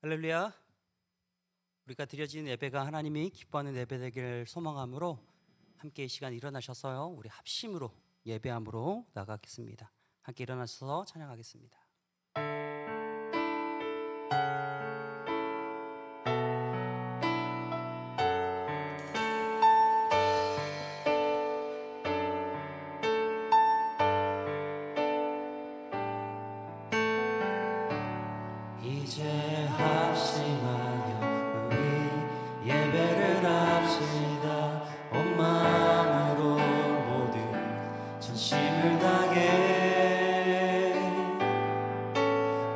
할렐루야. 우리가 드려진 예배가 하나님이 기뻐하는 예배 되기를 소망함으로 함께 이 시간 일어나셔서요, 우리 합심으로 예배함으로 나가겠습니다. 함께 일어나셔서 찬양하겠습니다. 이제 합심하여 우리 예배를 합시다. 온 마음으로 모두 전심을 다해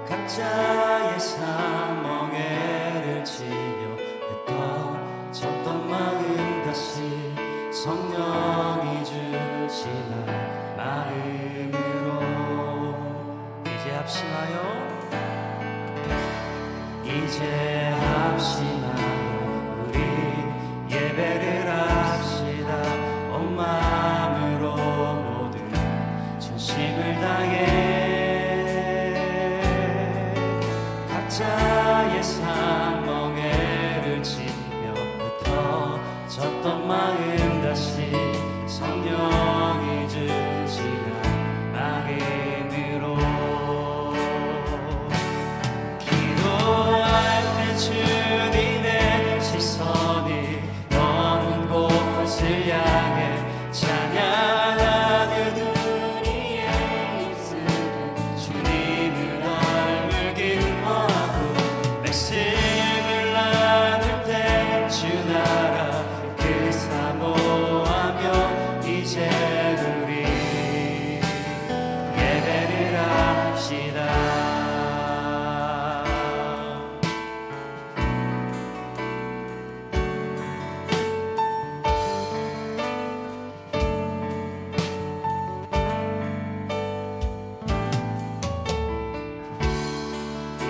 각자의 삶 멍에를 치며 흩어졌던 마음 다시 성령이 주시나 마음으로 이제 합심하여 이제 합심하여 우리 예배를 합시다. 온 마음으로 모두 전심을 다해 각자의 삶 멍에를 치며 흩어졌던 마음 다시 성령이 주시나 마음으로 주님의 시선이 먼 곳을 향해 찬양하는 우리의 입술은 주님을 얼굴 기뻐하고 말씀을 나눌 때 주 나라 그 사모하며 이제 우리 예배를 합시다.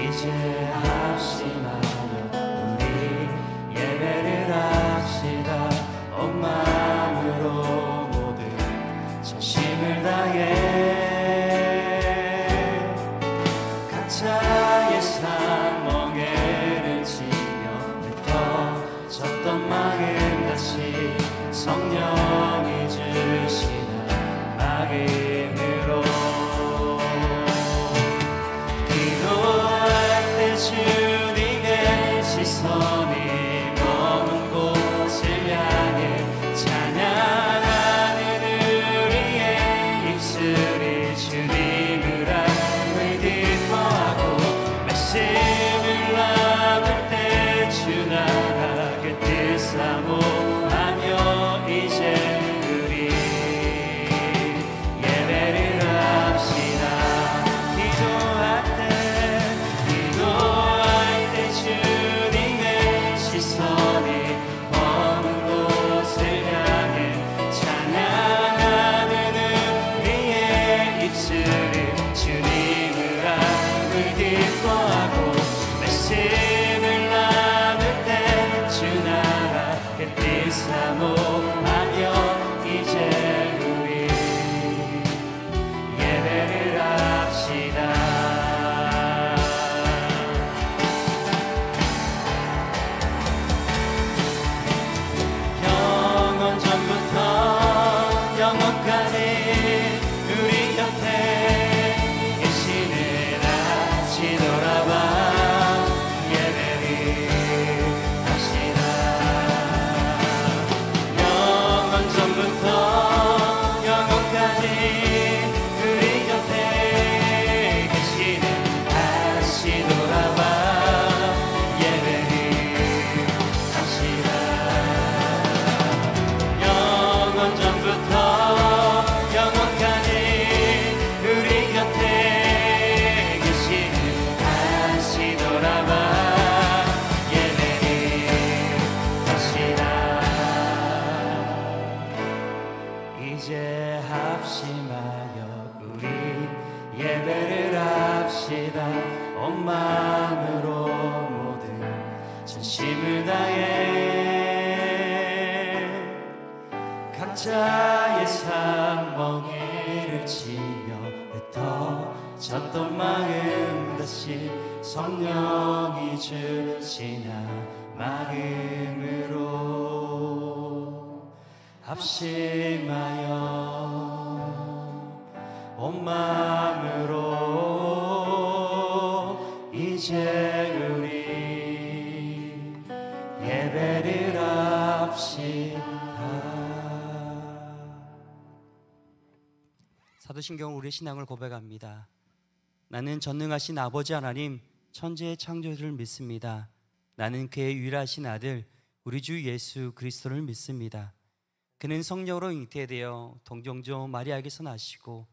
이제 합심하여 우리 예배를 합시다. 온 마음으로 모두 전심을 다해 각자의 삶 멍에를 치며 흩어졌던 마음 다시 성령이 주시나 마음으로 주님의 시선이 먼 곳을 향해 찬양하는 우리의 입술이 주님을 알고 기뻐하고 말씀을 나눌 때 주 나라 그 뜻 사모하며 이제 우리 예배를 합시다. 기도할 때 주님의 시선이 먼 곳을 향해 찬양하는 우리의 입술은 주님을 알고 기뻐하고 말씀을 나눌 때 주 나라 그 뜻 사모하며 이제 우리 예배를 합시다. 전부터 영원까지 우리 곁에 계시는 다시 돌아와 예배를 합시다. 영원 전부터 영원까지 우리 곁에 계시는 다시 돌아와 예배를 합시다. 전부터 영원까지 우리 곁에 계시는 다시 돌아와 예배를 합시다. 이제 합심하여 우리 예배를 합시다. 온 마음으로 모두 전심을 다해 각자의 삶 멍에를 치며 흩어졌던 마음 다시 성령 영원히 주시나 마음으로 합심하여 온 마음으로 이제 우리 예배를 합시다. 사도신경 우리의 신앙을 고백합니다. 나는 전능하신 아버지 하나님 천지의 창조주를 믿습니다. 나는 그의 유일하신 아들 우리 주 예수 그리스도를 믿습니다. 그는 성령으로 잉태되어 동정조 마리아에게서 나시고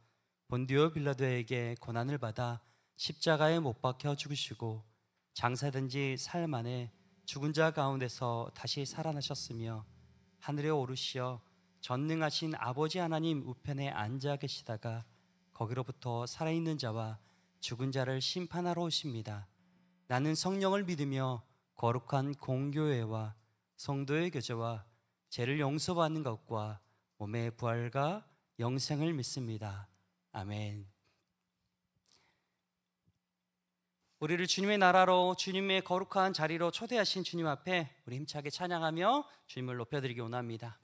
본디오 빌라도에게 고난을 받아 십자가에 못 박혀 죽으시고 장사된 지 사흘 만에 죽은 자 가운데서 다시 살아나셨으며 하늘에 오르시어 전능하신 아버지 하나님 우편에 앉아 계시다가 거기로부터 살아있는 자와 죽은 자를 심판하러 오십니다. 나는 성령을 믿으며 거룩한 공교회와 성도의 교제와 죄를 용서받는 것과 몸의 부활과 영생을 믿습니다. 아멘. 우리를 주님의 나라로 주님의 거룩한 자리로 초대하신 주님 앞에 우리 힘차게 찬양하며 주님을 높여드리기 원합니다.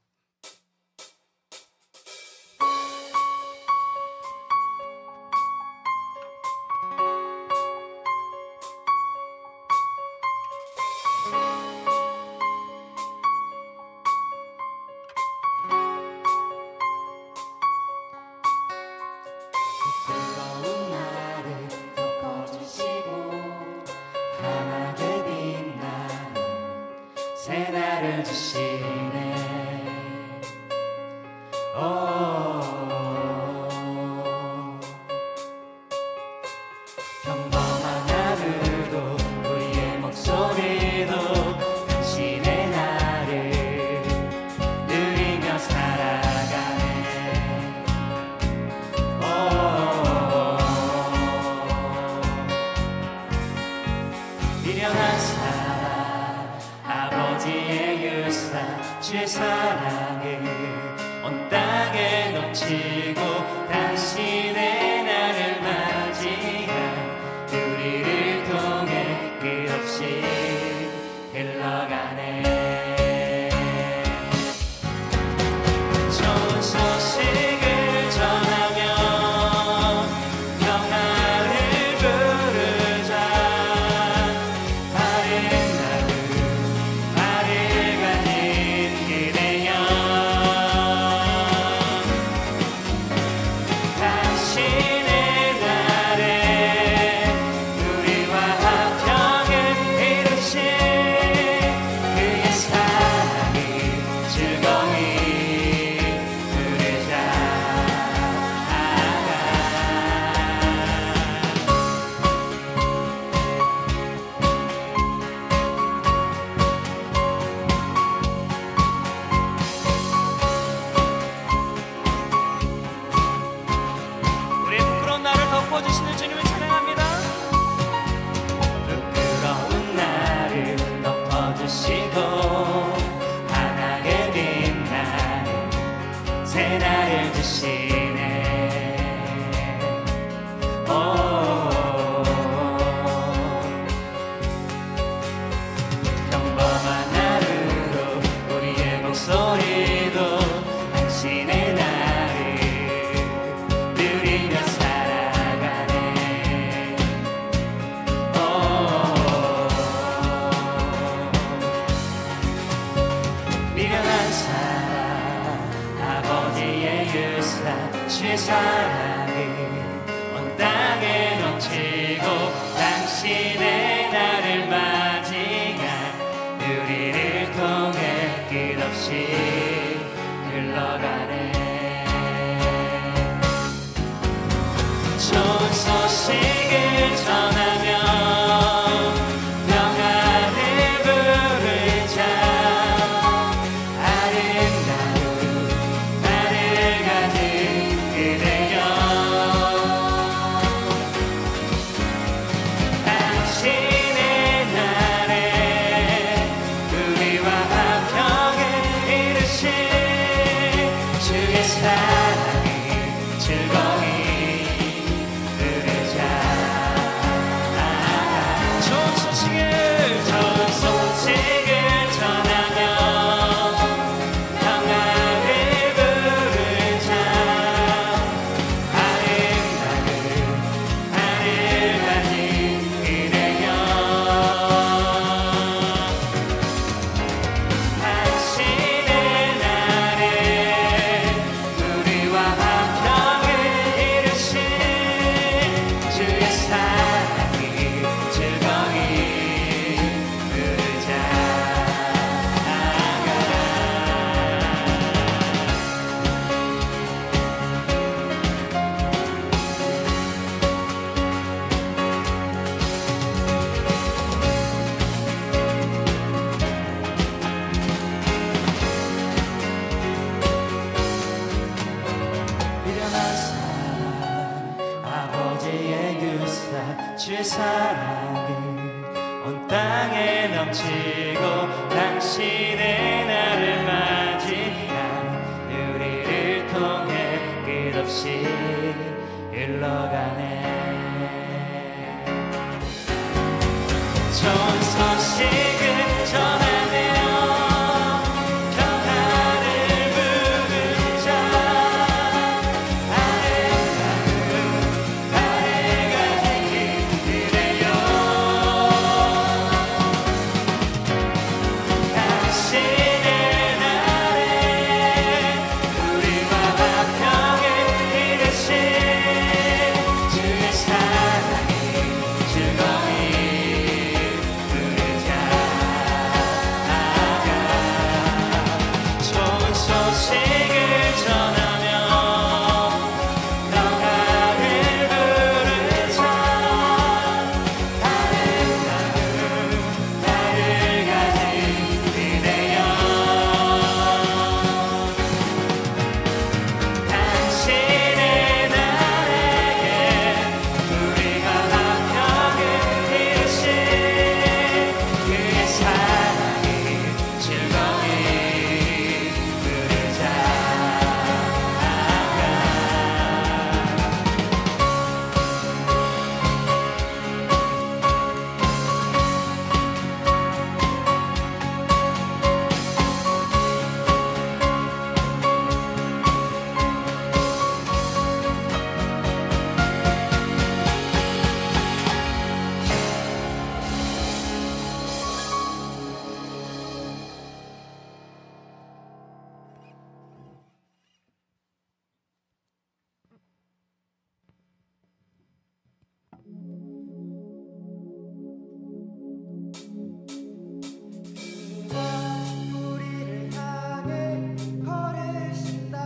다시 사랑은 온 땅에 넘치고 당신의 나를 맞이한 우리를 통해 끝없이 흘러가네. 좋은 소식을 전하며 평화를 부른 자 아름다운 나를 가진 그대여 당신의 날에 우리와 화평을 이루신 주의 사랑이 즐거이 좋은 소식을 전하며 평화를 부르자 아름다운 나를 가진 그대여 당신의 날에 우리가 화평을 이루신 그의 사랑이 즐거이 부르자. 우리를 향해 걸으신다.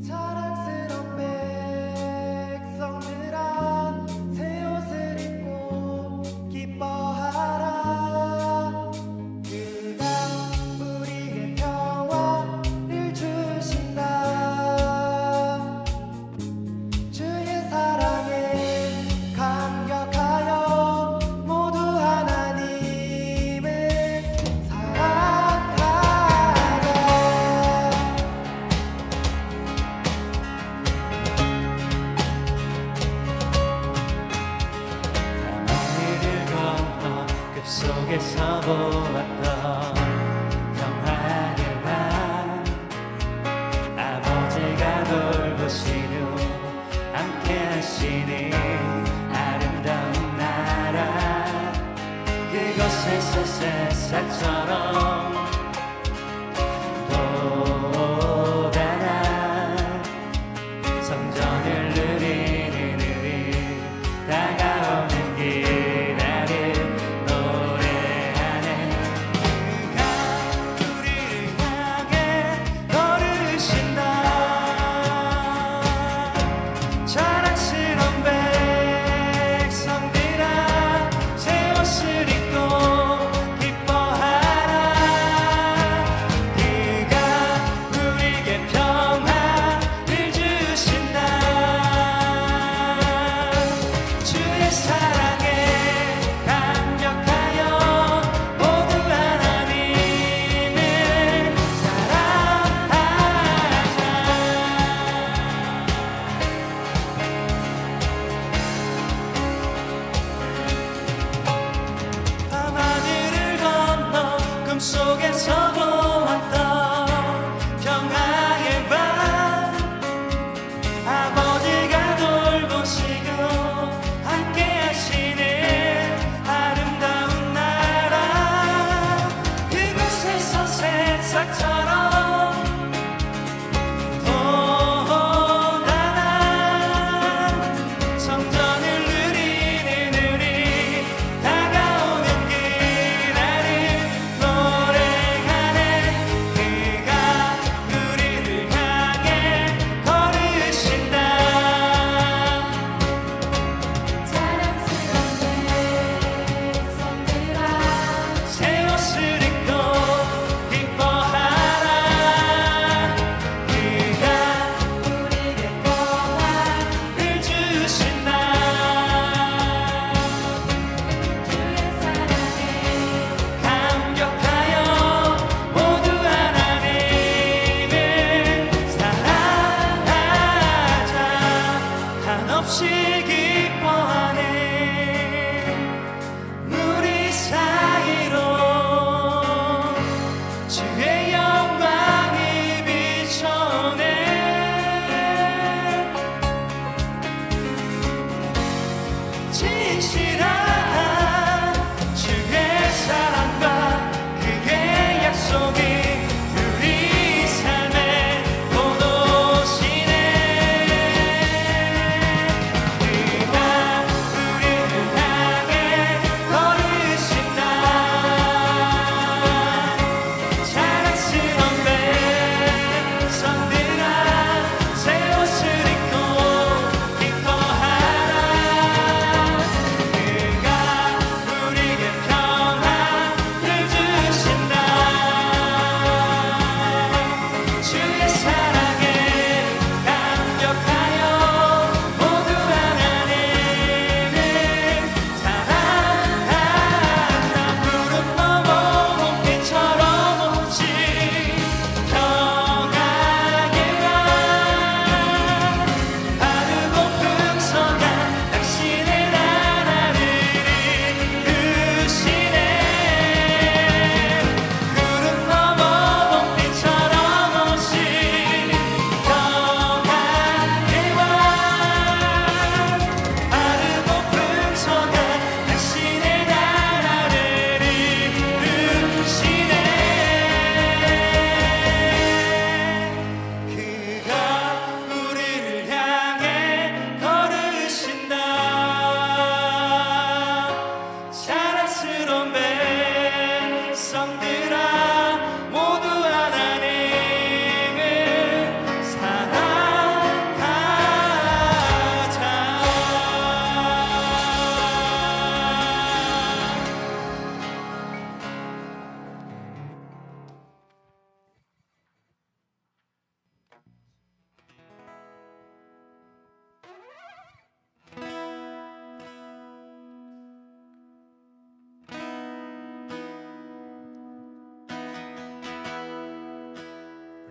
자랑스러운 백성들아 새 옷을 입고 기뻐하라. 그가 우리에게 평화를 주신다. 주의 사랑에 감격하여 모두 하나님을 사랑하자. 밤하늘을 건너 급속에서 보았던 평화의 밤 아버지가 돌보시며 함께 하시니 아름다운 나라 그곳에서 새싹처럼 돋아나 성전을 누리는 우리 다가오는 그날을 노래하네. 그가 우리를 향해 걸으신다. 자랑스러운 백성들아 새 옷을 입고 기뻐하라.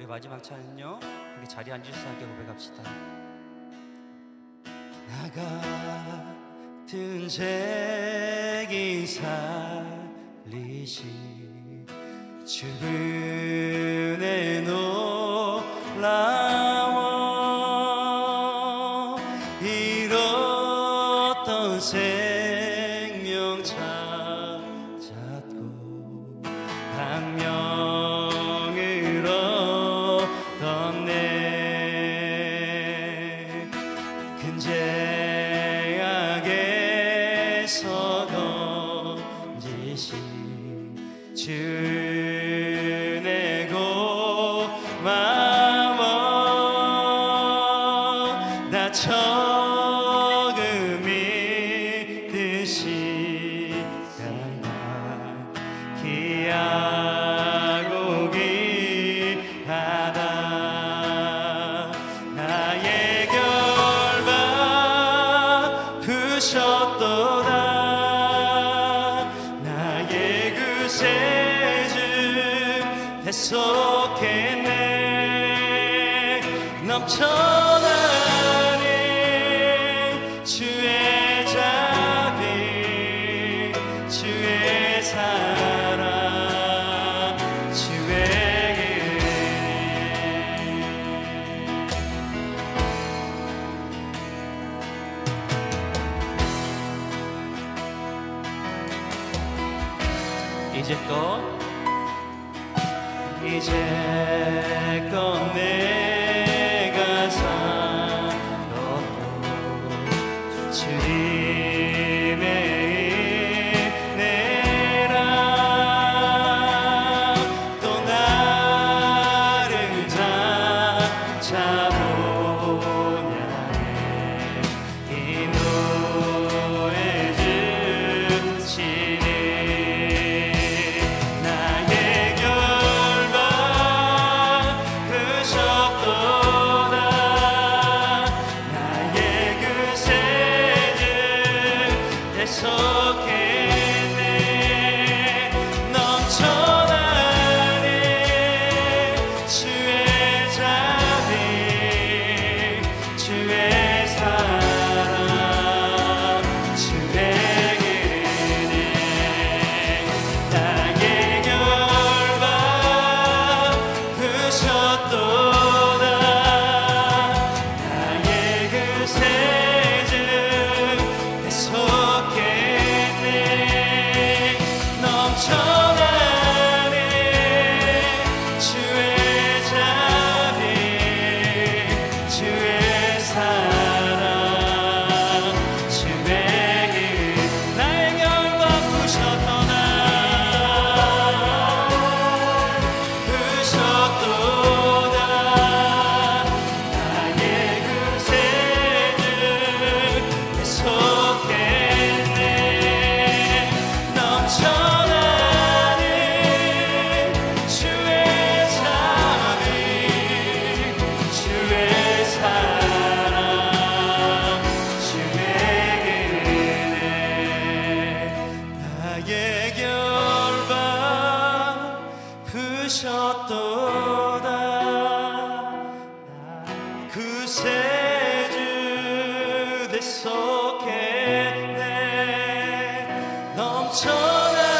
우리 마지막 찬은요, 함께 자리에 앉으셔서 함께 고백합시다. 나 같은 죄인 살리시 주 은혜 놀라워 잃었던 생명 찾았고 생명을 얻었네. 근제약에서 던지신 주 은혜 고마워. 나 처음 믿듯이 날 기하고 기하다. 나의 결 바쁘셨도다. 나의 그 세증 대속했네. 넘쳐나는 주의 자비 주의 사랑 주의 이제껏 내가 살았던 주님의 은혜라. 또 나를 찾아보냐네. 이 노예 주시니 나의 결 바쁘셨도다. 나의 그 세증 대속했네. 넘쳐나는 주의 자비 주의 사랑 주의 은혜. 나의 결 바쁘셨도다. 나의 그 세증 대속했네. 넘쳐나는 주의 자비 주의 사랑 주의 길. 나의 결 바쁘셨도다. 바쁘셨도다. 나의 그 세증 대속했네. 넘쳐나는 주의 자비 주의 사랑 주의 은혜. 나의 결 바쁘셨도다. 그 세주 대속했네. 넘쳐나는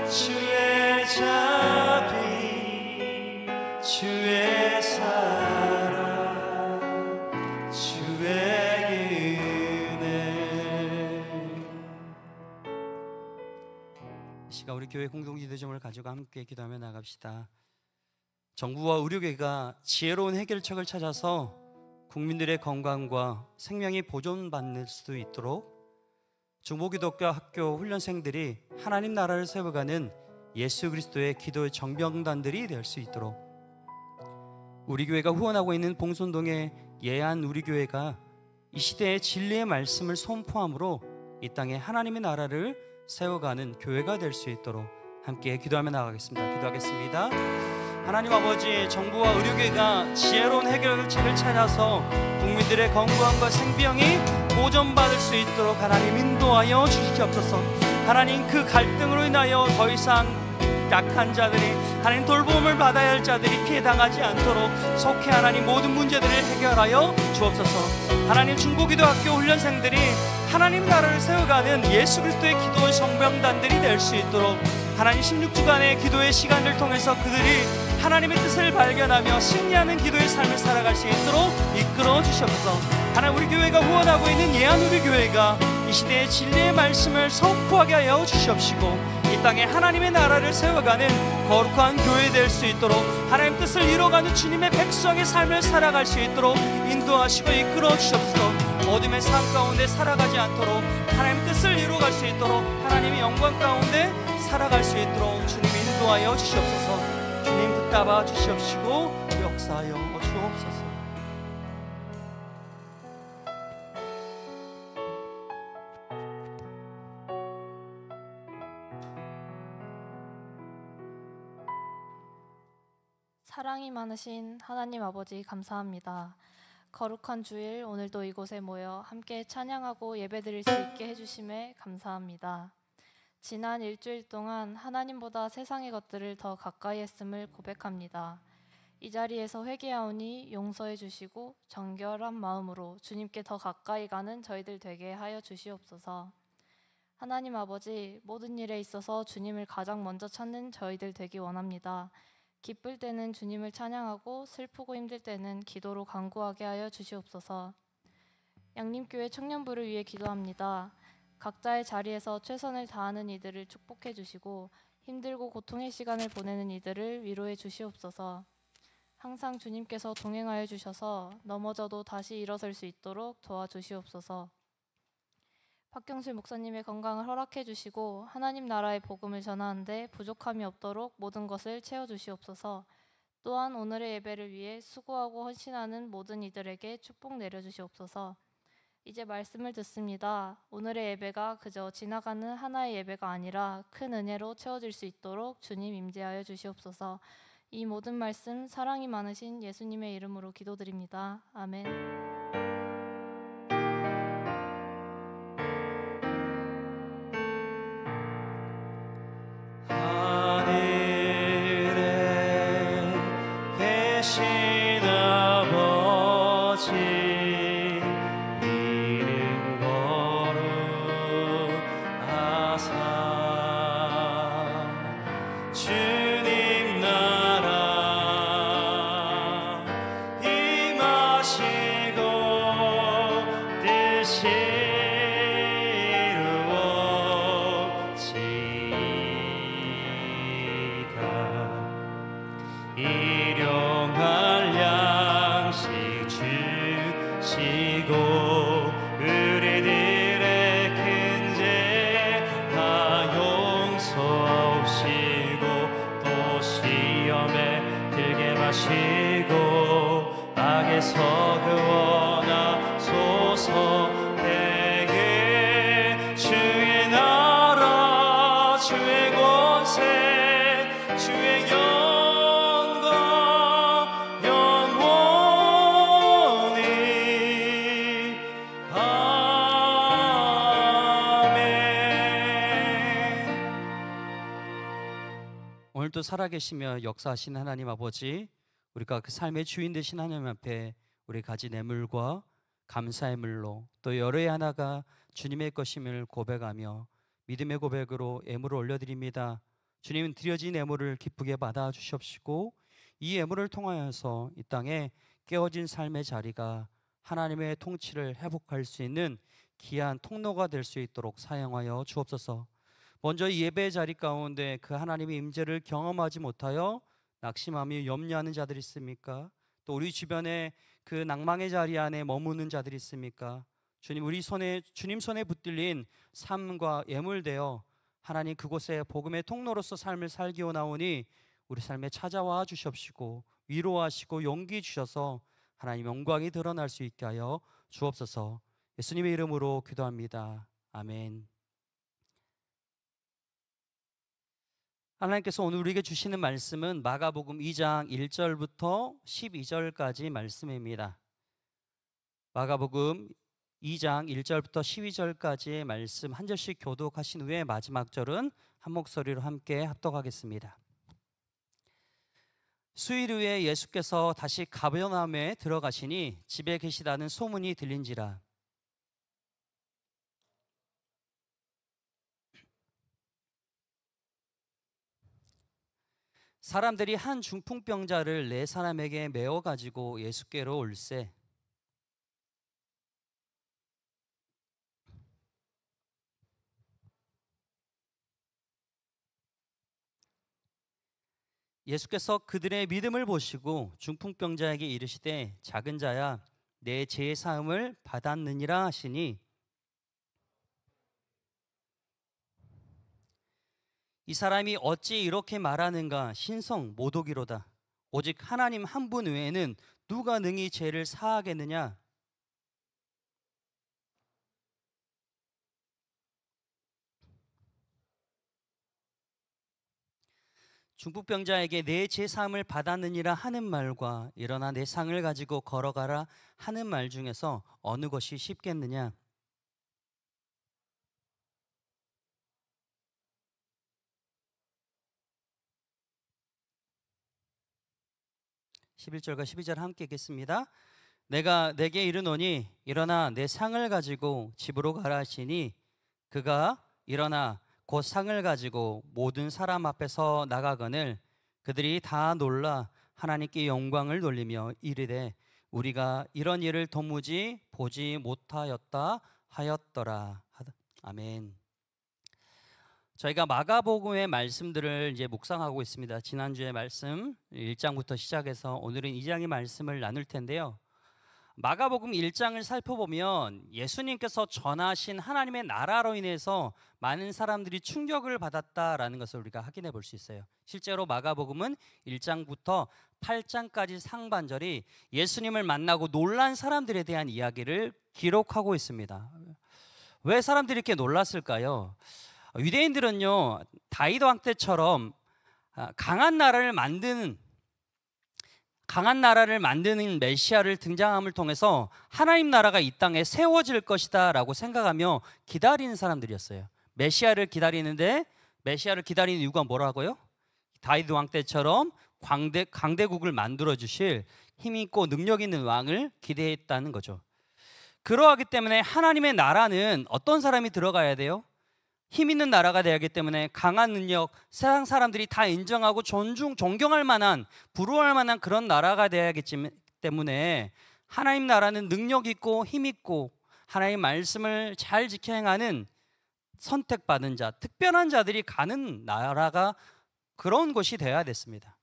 주의 자비 주의 사랑 주의 은혜. 이 시간 우리 교회 공동기도점을 가지고 함께 기도하며 나갑시다. 정부와 의료계가 지혜로운 해결책을 찾아서 국민들의 건강과 생명이 보존받을 수 있도록 중보기독교 학교 훈련생들이 하나님 나라를 세워가는 예수 그리스도의 기도의 정병단들이 될 수 있도록, 우리 교회가 후원하고 있는 봉선동의 예안 우리 교회가 이 시대의 진리의 말씀을 선포함으로 이 땅에 하나님의 나라를 세워가는 교회가 될 수 있도록 함께 기도하며 나가겠습니다. 기도하겠습니다. 하나님 아버지, 정부와 의료계가 지혜로운 해결책을 찾아서 국민들의 건강과 생명이 보존받을 수 있도록 하나님 인도하여 주시옵소서. 하나님, 그 갈등으로 인하여 더 이상 약한 자들이 하나님 돌봄을 받아야 할 자들이 피해당하지 않도록 속히 하나님 모든 문제들을 해결하여 주옵소서. 하나님 중보기도학교 훈련생들이 하나님 나라를 세워가는 예수 그리스도의 기도 성병단들이 될 수 있도록 하나님 16주간의 기도의 시간을 통해서 그들이 하나님의 뜻을 발견하며 승리하는 기도의 삶을 살아갈 수 있도록 이끌어 주시옵소서. 하나님 우리 교회가 후원하고 있는 예한우리 교회가 이 시대의 진리의 말씀을 선포하게 하여 주시옵시고 이 땅에 하나님의 나라를 세워가는 거룩한 교회 될 수 있도록 하나님 뜻을 이뤄가는 주님의 백성의 삶을 살아갈 수 있도록 인도하시고 이끌어 주시옵소서. 어둠의 삶 가운데 살아가지 않도록 하나님 뜻을 이루어갈 수 있도록 하나님의 영광 가운데 살아갈 수 있도록 주님 인도하여 주시옵소서. 주님 붙잡아 주시옵시고 역사하여 주옵소서. 사랑이 많으신 하나님 아버지 감사합니다. 거룩한 주일 오늘도 이곳에 모여 함께 찬양하고 예배드릴 수 있게 해주심에 감사합니다. 지난 일주일 동안 하나님보다 세상의 것들을 더 가까이 했음을 고백합니다. 이 자리에서 회개하오니 용서해 주시고 정결한 마음으로 주님께 더 가까이 가는 저희들 되게 하여 주시옵소서. 하나님 아버지, 모든 일에 있어서 주님을 가장 먼저 찾는 저희들 되기 원합니다. 기쁠 때는 주님을 찬양하고 슬프고 힘들 때는 기도로 간구하게 하여 주시옵소서. 양림교회 청년부를 위해 기도합니다. 각자의 자리에서 최선을 다하는 이들을 축복해 주시고 힘들고 고통의 시간을 보내는 이들을 위로해 주시옵소서. 항상 주님께서 동행하여 주셔서 넘어져도 다시 일어설 수 있도록 도와주시옵소서. 박경술 목사님의 건강을 허락해 주시고 하나님 나라의 복음을 전하는데 부족함이 없도록 모든 것을 채워주시옵소서. 또한 오늘의 예배를 위해 수고하고 헌신하는 모든 이들에게 축복 내려주시옵소서. 이제 말씀을 듣습니다. 오늘의 예배가 그저 지나가는 하나의 예배가 아니라 큰 은혜로 채워질 수 있도록 주님 임재하여 주시옵소서. 이 모든 말씀 사랑이 많으신 예수님의 이름으로 기도드립니다. 아멘. 일용할 양식 주시고 우리들의 큰 죄 다 용서하시고 또 시험에 들게 마시고 악에서 구원하소서. 대개 주의 나라 주의 권세 주의 오늘도 살아계시며 역사하신 하나님 아버지, 우리가 그 삶의 주인 되신 하나님 앞에 우리 가진 애물과 감사의 물로 또 열의 하나가 주님의 것임을 고백하며 믿음의 고백으로 애물을 올려드립니다. 주님은 드려진 애물을 기쁘게 받아 주시옵시고 이 애물을 통하여서 이 땅에 깨어진 삶의 자리가 하나님의 통치를 회복할 수 있는 귀한 통로가 될 수 있도록 사용하여 주옵소서. 먼저 이 예배의 자리 가운데 그 하나님의 임재를 경험하지 못하여 낙심하며 염려하는 자들이 있습니까? 또 우리 주변에 그 낭망의 자리 안에 머무는 자들이 있습니까? 주님, 우리 손에 주님 손에 붙들린 삶과 예물되어 하나님 그곳에 복음의 통로로서 삶을 살기 원하오니 우리 삶에 찾아와 주시옵시고 위로하시고 용기 주셔서 하나님 영광이 드러날 수 있게 하여 주옵소서. 예수님의 이름으로 기도합니다. 아멘. 하나님께서 오늘 우리에게 주시는 말씀은 마가복음 2장 1절부터 12절까지 말씀입니다. 마가복음 2장 1절부터 12절까지의 말씀 한 절씩 교독하신 후에 마지막 절은 한 목소리로 함께 합독하겠습니다. 수일 후에 예수께서 다시 가버나움에 들어가시니 집에 계시다는 소문이 들린지라. 사람들이 한 중풍병자를 4사람에게 메어 가지고 예수께로 올세. 예수께서 그들의 믿음을 보시고 중풍병자에게 이르시되 작은 자야 내 죄 사함을 받았느니라 하시니 이 사람이 어찌 이렇게 말하는가 신성 모독이로다. 오직 하나님 한 분 외에는 누가 능히 죄를 사하겠느냐. 중풍병자에게 내 죄 사함을 받았느니라 하는 말과 일어나 내 상을 가지고 걸어가라 하는 말 중에서 어느 것이 쉽겠느냐. 11절과 12절 함께 읽겠습니다. 내가 내게 이르노니 일어나 내 상을 가지고 집으로 가라 하시니 그가 일어나 곧 상을 가지고 모든 사람 앞에서 나가거늘 그들이 다 놀라 하나님께 영광을 돌리며 이르되 우리가 이런 일을 도무지 보지 못하였다 하였더라. 아멘. 저희가 마가복음의 말씀들을 이제 묵상하고 있습니다. 지난주에 말씀 1장부터 시작해서 오늘은 2장의 말씀을 나눌 텐데요. 마가복음 1장을 살펴보면 예수님께서 전하신 하나님의 나라로 인해서 많은 사람들이 충격을 받았다라는 것을 우리가 확인해 볼 수 있어요. 실제로 마가복음은 1장부터 8장까지 상반절이 예수님을 만나고 놀란 사람들에 대한 이야기를 기록하고 있습니다. 왜 사람들이 이렇게 놀랐을까요? 유대인들은요 다윗 왕 때처럼 강한 나라를 만드는 메시아를 등장함을 통해서 하나님 나라가 이 땅에 세워질 것이다 라고 생각하며 기다리는 사람들이었어요. 메시아를 기다리는 이유가 뭐라고요? 다윗 왕 때처럼 강대국을 만들어 주실 힘있고 능력 있는 왕을 기대했다는 거죠. 그러하기 때문에 하나님의 나라는 어떤 사람이 들어가야 돼요? 힘 있는 나라가 되어야 하기 때문에 강한 능력, 세상 사람들이 다 인정하고 존경할 만한, 부러워할 만한 그런 나라가 되어야 하기 때문에 하나님 나라는 능력 있고 힘 있고 하나님의 말씀을 잘 지켜 행하는 선택받은 자, 특별한 자들이 가는 나라가 그런 곳이 되어야 됐습니다.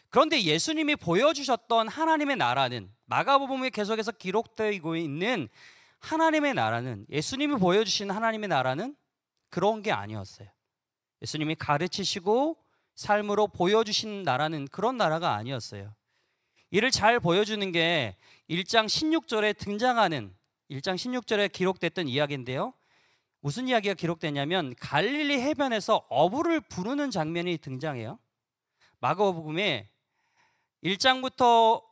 그런데 예수님이 보여주셨던 하나님의 나라는 마가복음에 계속해서 기록되고 있는 하나님의 나라는 예수님이 보여주신 하나님의 나라는 그런 게 아니었어요. 예수님이 가르치시고 삶으로 보여주신 나라는 그런 나라가 아니었어요. 이를 잘 보여주는 게 1장 16절에 등장하는 1장 16절에 기록됐던 이야기인데요. 무슨 이야기가 기록되냐면 갈릴리 해변에서 어부를 부르는 장면이 등장해요. 마가복음에 1장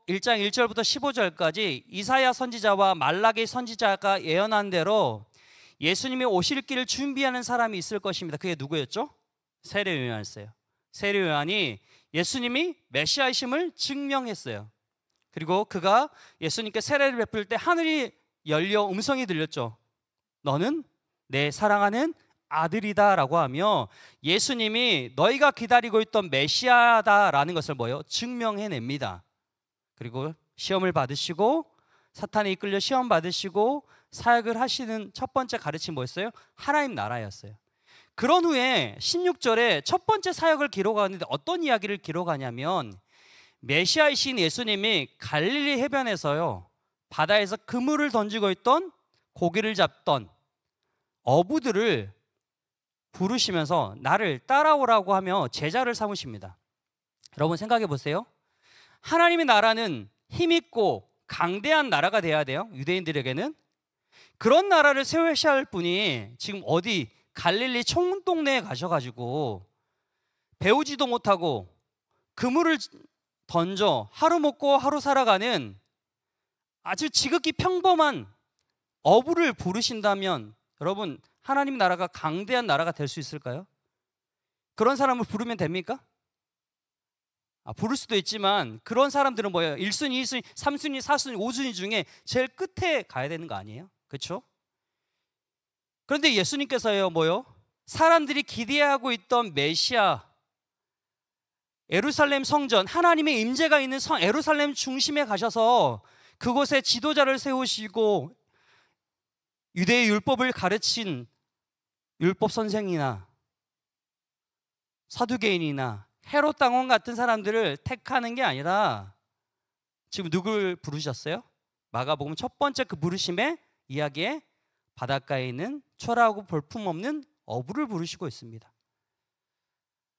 1절부터 15절까지 이사야 선지자와 말라기 선지자가 예언한 대로 예수님이 오실 길을 준비하는 사람이 있을 것입니다. 그게 누구였죠? 세례 요한이었어요. 세례 요한이 예수님이 메시아이심을 증명했어요. 그리고 그가 예수님께 세례를 베풀 때 하늘이 열려 음성이 들렸죠. 너는 내 사랑하는 아들이다 라고 하며 예수님이 너희가 기다리고 있던 메시아다라는 것을 뭐예요? 증명해냅니다. 그리고 시험을 받으시고 사탄에 이끌려 시험 받으시고 사역을 하시는 첫 번째 가르침이 뭐였어요? 하나님 나라였어요. 그런 후에 16절에 첫 번째 사역을 기록하는데 어떤 이야기를 기록하냐면 메시아이신 예수님이 갈릴리 해변에서요 바다에서 그물을 던지고 있던 고기를 잡던 어부들을 부르시면서 나를 따라오라고 하며 제자를 삼으십니다. 여러분 생각해 보세요. 하나님의 나라는 힘있고 강대한 나라가 돼야 돼요. 유대인들에게는. 그런 나라를 세우셔야 할 분이 지금 어디 갈릴리 총동네에 가셔가지고 배우지도 못하고 그물을 던져 하루 먹고 하루 살아가는 아주 지극히 평범한 어부를 부르신다면 여러분 하나님 나라가 강대한 나라가 될 수 있을까요? 그런 사람을 부르면 됩니까? 부를 수도 있지만 그런 사람들은 뭐예요? 1순위, 2순위, 3순위, 4순위, 5순위 중에 제일 끝에 가야 되는 거 아니에요? 그렇죠? 그런데 예수님께서요 뭐요? 사람들이 기대하고 있던 메시아, 예루살렘 성전, 하나님의 임재가 있는 예루살렘 중심에 가셔서 그곳에 지도자를 세우시고 유대의 율법을 가르친 율법 선생이나 사두개인이나 헤롯 당원 같은 사람들을 택하는 게 아니라 지금 누굴 부르셨어요? 마가복음 첫 번째 그 부르심의 이야기에 바닷가에 있는 초라하고 볼품없는 어부를 부르시고 있습니다.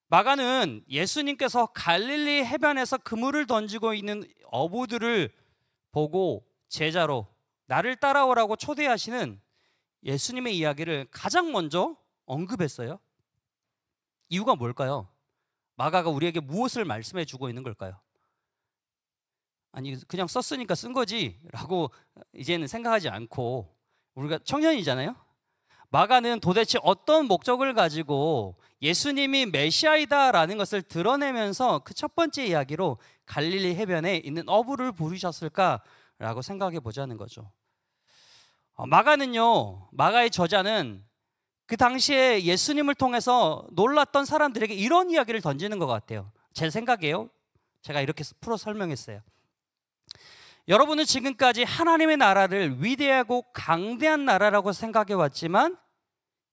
마가는 예수님께서 갈릴리 해변에서 그물을 던지고 있는 어부들을 보고 제자로 나를 따라오라고 초대하시는 예수님의 이야기를 가장 먼저 언급했어요. 이유가 뭘까요? 마가가 우리에게 무엇을 말씀해 주고 있는 걸까요? 아니 그냥 썼으니까 쓴 거지 라고 이제는 생각하지 않고, 우리가 청년이잖아요. 마가는 도대체 어떤 목적을 가지고 예수님이 메시아이다라는 것을 드러내면서 그 첫 번째 이야기로 갈릴리 해변에 있는 어부를 부르셨을까라고 생각해 보자는 거죠. 마가의 저자는 그 당시에 예수님을 통해서 놀랐던 사람들에게 이런 이야기를 던지는 것 같아요. 제 생각이에요. 제가 이렇게 풀어 설명했어요. 여러분은 지금까지 하나님의 나라를 위대하고 강대한 나라라고 생각해 왔지만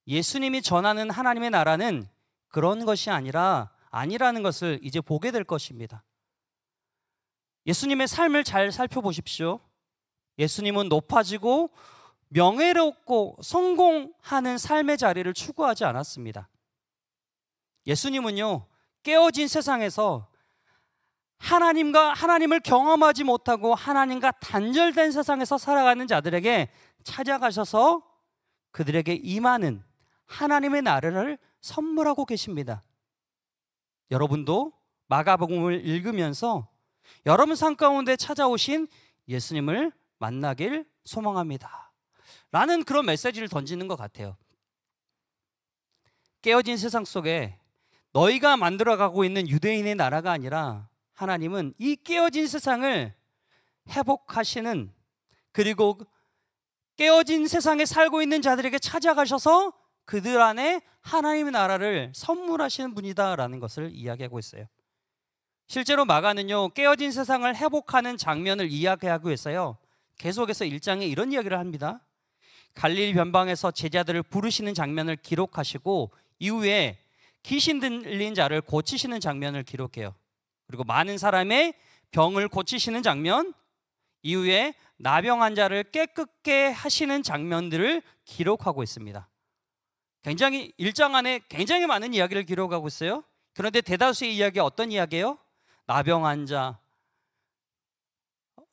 예수님이 전하는 하나님의 나라는 그런 것이 아니라는 것을 이제 보게 될 것입니다. 예수님의 삶을 잘 살펴보십시오. 예수님은 높아지고 명예롭고 성공하는 삶의 자리를 추구하지 않았습니다. 예수님은요, 깨어진 세상에서 하나님을 경험하지 못하고 하나님과 단절된 세상에서 살아가는 자들에게 찾아가셔서 그들에게 임하는 하나님의 나라를 선물하고 계십니다. 여러분도 마가복음을 읽으면서 여러분 삶 가운데 찾아오신 예수님을 만나길 소망합니다 라는 그런 메시지를 던지는 것 같아요. 깨어진 세상 속에 너희가 만들어가고 있는 유대인의 나라가 아니라 하나님은 이 깨어진 세상을 회복하시는, 그리고 깨어진 세상에 살고 있는 자들에게 찾아가셔서 그들 안에 하나님의 나라를 선물하시는 분이다라는 것을 이야기하고 있어요. 실제로 마가는요, 깨어진 세상을 회복하는 장면을 이야기하고 있어요. 계속해서 1장에 이런 이야기를 합니다. 갈릴리 변방에서 제자들을 부르시는 장면을 기록하시고 이후에 귀신 들린 자를 고치시는 장면을 기록해요. 그리고 많은 사람의 병을 고치시는 장면, 이후에 나병 환자를 깨끗게 하시는 장면들을 기록하고 있습니다. 굉장히 1장 안에 굉장히 많은 이야기를 기록하고 있어요. 그런데 대다수의 이야기가 어떤 이야기예요? 나병 환자,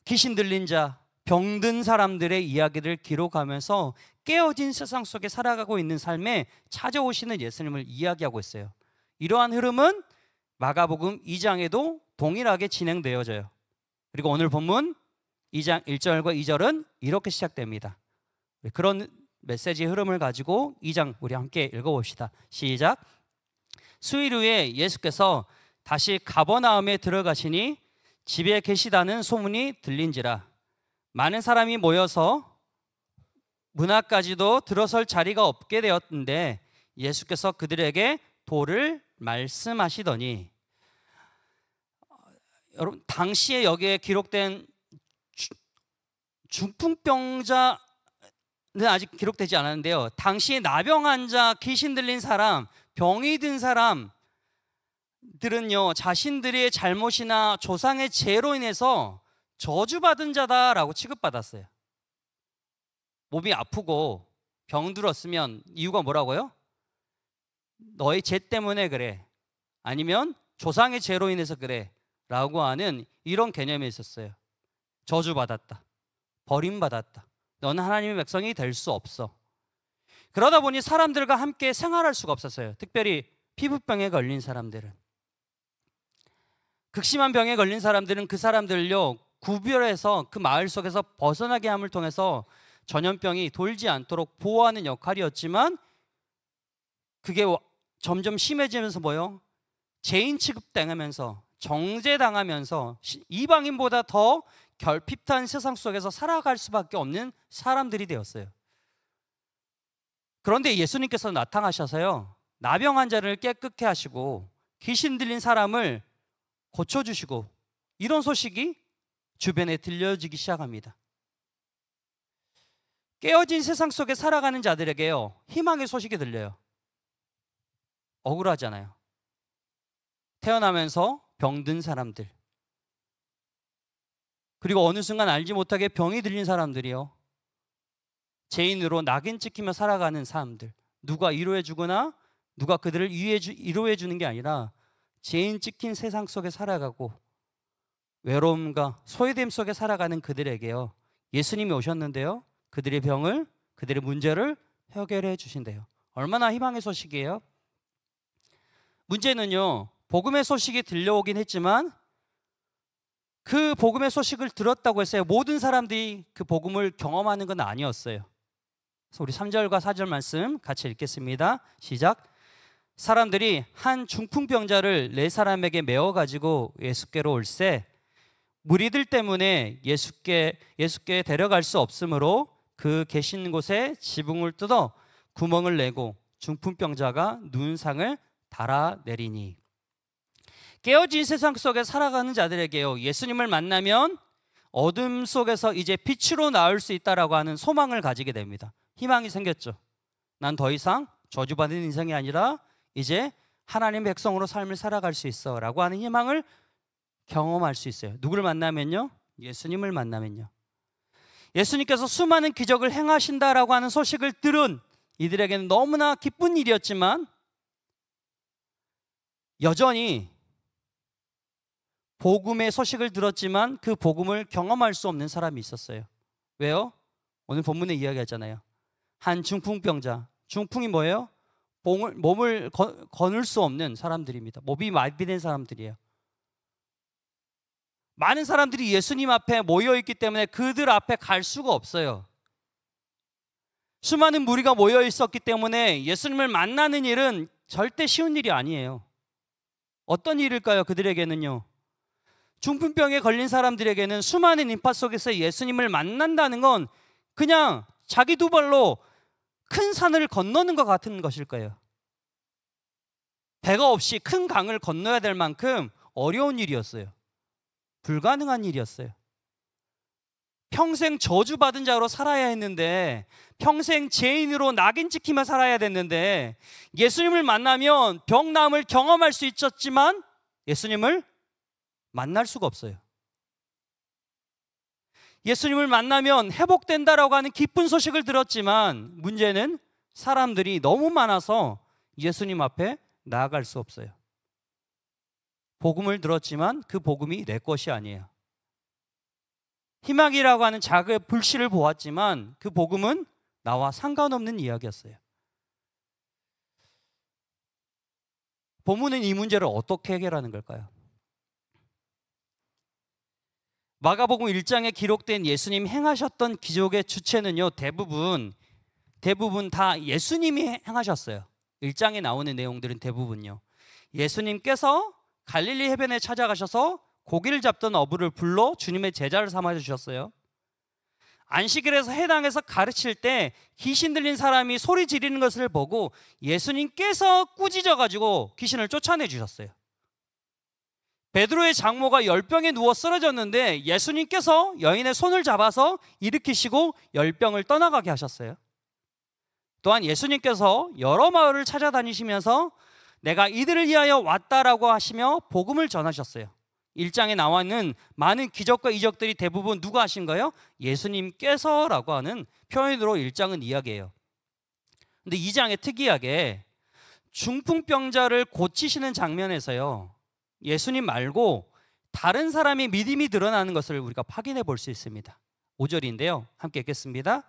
귀신 들린 자, 병든 사람들의 이야기를 기록하면서 깨어진 세상 속에 살아가고 있는 삶에 찾아오시는 예수님을 이야기하고 있어요. 이러한 흐름은 마가복음 2장에도 동일하게 진행되어져요. 그리고 오늘 본문 2장 1절과 2절은 이렇게 시작됩니다. 그런 메시지의 흐름을 가지고 2장 우리 함께 읽어봅시다. 시작. 수일 후에 예수께서 다시 가버나움에 들어가시니 집에 계시다는 소문이 들린지라 많은 사람이 모여서 문 앞까지도 들어설 자리가 없게 되었는데 예수께서 그들에게 도를 말씀하시더니, 여러분 당시에 여기에 기록된 중풍병자는 아직 기록되지 않았는데요, 당시에 나병 환자, 귀신 들린 사람, 병이 든 사람들은요 자신들의 잘못이나 조상의 죄로 인해서 저주받은 자다라고 취급받았어요. 몸이 아프고 병들었으면 이유가 뭐라고요? 너의 죄 때문에 그래, 아니면 조상의 죄로 인해서 그래 라고 하는 이런 개념이 있었어요. 저주받았다, 버림받았다, 너는 하나님의 백성이 될 수 없어. 그러다 보니 사람들과 함께 생활할 수가 없었어요. 특별히 피부병에 걸린 사람들은, 극심한 병에 걸린 사람들은 그 사람들을요 구별해서 그 마을 속에서 벗어나게 함을 통해서 전염병이 돌지 않도록 보호하는 역할이었지만 그게 점점 심해지면서 뭐요? 죄인 취급당하면서 정죄당하면서 이방인보다 더 결핍한 세상 속에서 살아갈 수밖에 없는 사람들이 되었어요. 그런데 예수님께서 나타나셔서요, 나병 환자를 깨끗게 하시고 귀신 들린 사람을 고쳐주시고 이런 소식이 주변에 들려지기 시작합니다. 깨어진 세상 속에 살아가는 자들에게요, 희망의 소식이 들려요. 억울하잖아요. 태어나면서 병든 사람들, 그리고 어느 순간 알지 못하게 병이 들린 사람들이요, 죄인으로 낙인 찍히며 살아가는 사람들, 누가 위로해 주거나 누가 그들을 위로해 주는 게 아니라 죄인 찍힌 세상 속에 살아가고 외로움과 소외됨 속에 살아가는 그들에게요, 예수님이 오셨는데요, 그들의 병을, 그들의 문제를 해결해 주신대요. 얼마나 희망의 소식이에요. 문제는요, 복음의 소식이 들려오긴 했지만 그 복음의 소식을 들었다고 했어요, 모든 사람들이 그 복음을 경험하는 건 아니었어요. 그래서 우리 3절과 4절 말씀 같이 읽겠습니다. 시작. 사람들이 한 중풍병자를 4사람에게 메어 가지고 예수께로 올세 무리들 때문에 예수께 데려갈 수 없으므로 그 계신 곳에 지붕을 뜯어 구멍을 내고 중풍병자가 누운상을 달아내리니. 깨어진 세상 속에 살아가는 자들에게요, 예수님을 만나면 어둠 속에서 이제 빛으로 나올 수 있다라고 하는 소망을 가지게 됩니다. 희망이 생겼죠. 난 더 이상 저주받은 인생이 아니라 이제 하나님 백성으로 삶을 살아갈 수 있어 라고 하는 희망을 경험할 수 있어요. 누구를 만나면요? 예수님을 만나면요. 예수님께서 수많은 기적을 행하신다라고 하는 소식을 들은 이들에게는 너무나 기쁜 일이었지만 여전히 복음의 소식을 들었지만 그 복음을 경험할 수 없는 사람이 있었어요. 왜요? 오늘 본문에 이야기하잖아요. 한 중풍병자, 중풍이 뭐예요? 몸을 거늘 수 없는 사람들입니다. 몸이 마비된 사람들이에요. 많은 사람들이 예수님 앞에 모여있기 때문에 그들 앞에 갈 수가 없어요. 수많은 무리가 모여 있었기 때문에 예수님을 만나는 일은 절대 쉬운 일이 아니에요. 어떤 일일까요? 그들에게는요, 중풍병에 걸린 사람들에게는 수많은 인파 속에서 예수님을 만난다는 건 그냥 자기 두 발로 큰 산을 건너는 것 같은 것일 거예요. 배가 없이 큰 강을 건너야 될 만큼 어려운 일이었어요. 불가능한 일이었어요. 평생 저주받은 자로 살아야 했는데, 평생 죄인으로 낙인 찍히며 살아야 됐는데, 예수님을 만나면 병남을 경험할 수 있었지만 예수님을 만날 수가 없어요. 예수님을 만나면 회복된다라고 하는 기쁜 소식을 들었지만 문제는 사람들이 너무 많아서 예수님 앞에 나아갈 수 없어요. 복음을 들었지만 그 복음이 내 것이 아니에요. 희망이라고 하는 작은 불씨를 보았지만 그 복음은 나와 상관없는 이야기였어요. 본문은 이 문제를 어떻게 해결하는 걸까요? 마가복음 1장에 기록된 예수님 행하셨던 기적의 주체는요, 대부분 다 예수님이 행하셨어요. 1장에 나오는 내용들은 대부분요, 예수님께서 갈릴리 해변에 찾아가셔서 고기를 잡던 어부를 불러 주님의 제자를 삼아 주셨어요. 안식일에서 해당에서 가르칠 때 귀신 들린 사람이 소리 지르는 것을 보고 예수님께서 꾸짖어 가지고 귀신을 쫓아내 주셨어요. 베드로의 장모가 열병에 누워 쓰러졌는데 예수님께서 여인의 손을 잡아서 일으키시고 열병을 떠나가게 하셨어요. 또한 예수님께서 여러 마을을 찾아다니시면서 내가 이들을 위하여 왔다라고 하시며 복음을 전하셨어요. 1장에 나와 있는 많은 기적과 이적들이 대부분 누가 하신 거예요? 예수님께서라고 하는 표현으로 1장은 이야기해요. 근데 2장에 특이하게 중풍병자를 고치시는 장면에서요, 예수님 말고 다른 사람의 믿음이 드러나는 것을 우리가 확인해 볼 수 있습니다. 5절인데요, 함께 읽겠습니다.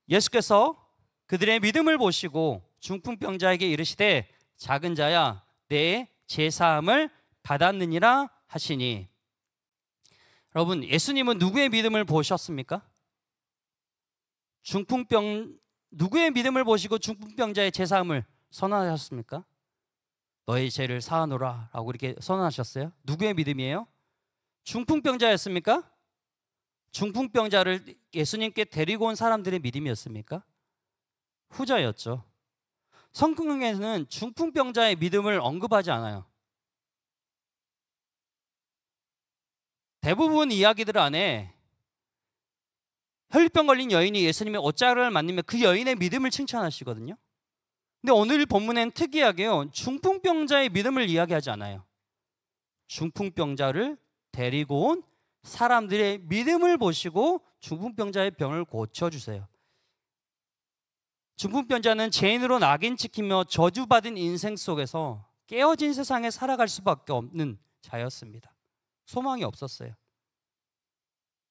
예수께서 그들의 믿음을 보시고 중풍병자에게 이르시되 작은 자야, 내 제사함을 받았느니라 하시니. 여러분, 예수님은 누구의 믿음을 보셨습니까? 중풍병 누구의 믿음을 보시고 중풍병자의 제사함을 선언하셨습니까? 너의 죄를 사하노라 라고 이렇게 선언하셨어요. 누구의 믿음이에요? 중풍병자였습니까? 중풍병자를 예수님께 데리고 온 사람들의 믿음이었습니까? 후자였죠. 성경에는 중풍병자의 믿음을 언급하지 않아요. 대부분 이야기들 안에 혈류병 걸린 여인이 예수님의 옷자락을 만지면 그 여인의 믿음을 칭찬하시거든요. 근데 오늘 본문엔 특이하게요, 중풍병자의 믿음을 이야기하지 않아요. 중풍병자를 데리고 온 사람들의 믿음을 보시고 중풍병자의 병을 고쳐주세요. 중풍병자는 죄인으로 낙인 찍히며 저주받은 인생 속에서 깨어진 세상에 살아갈 수밖에 없는 자였습니다. 소망이 없었어요.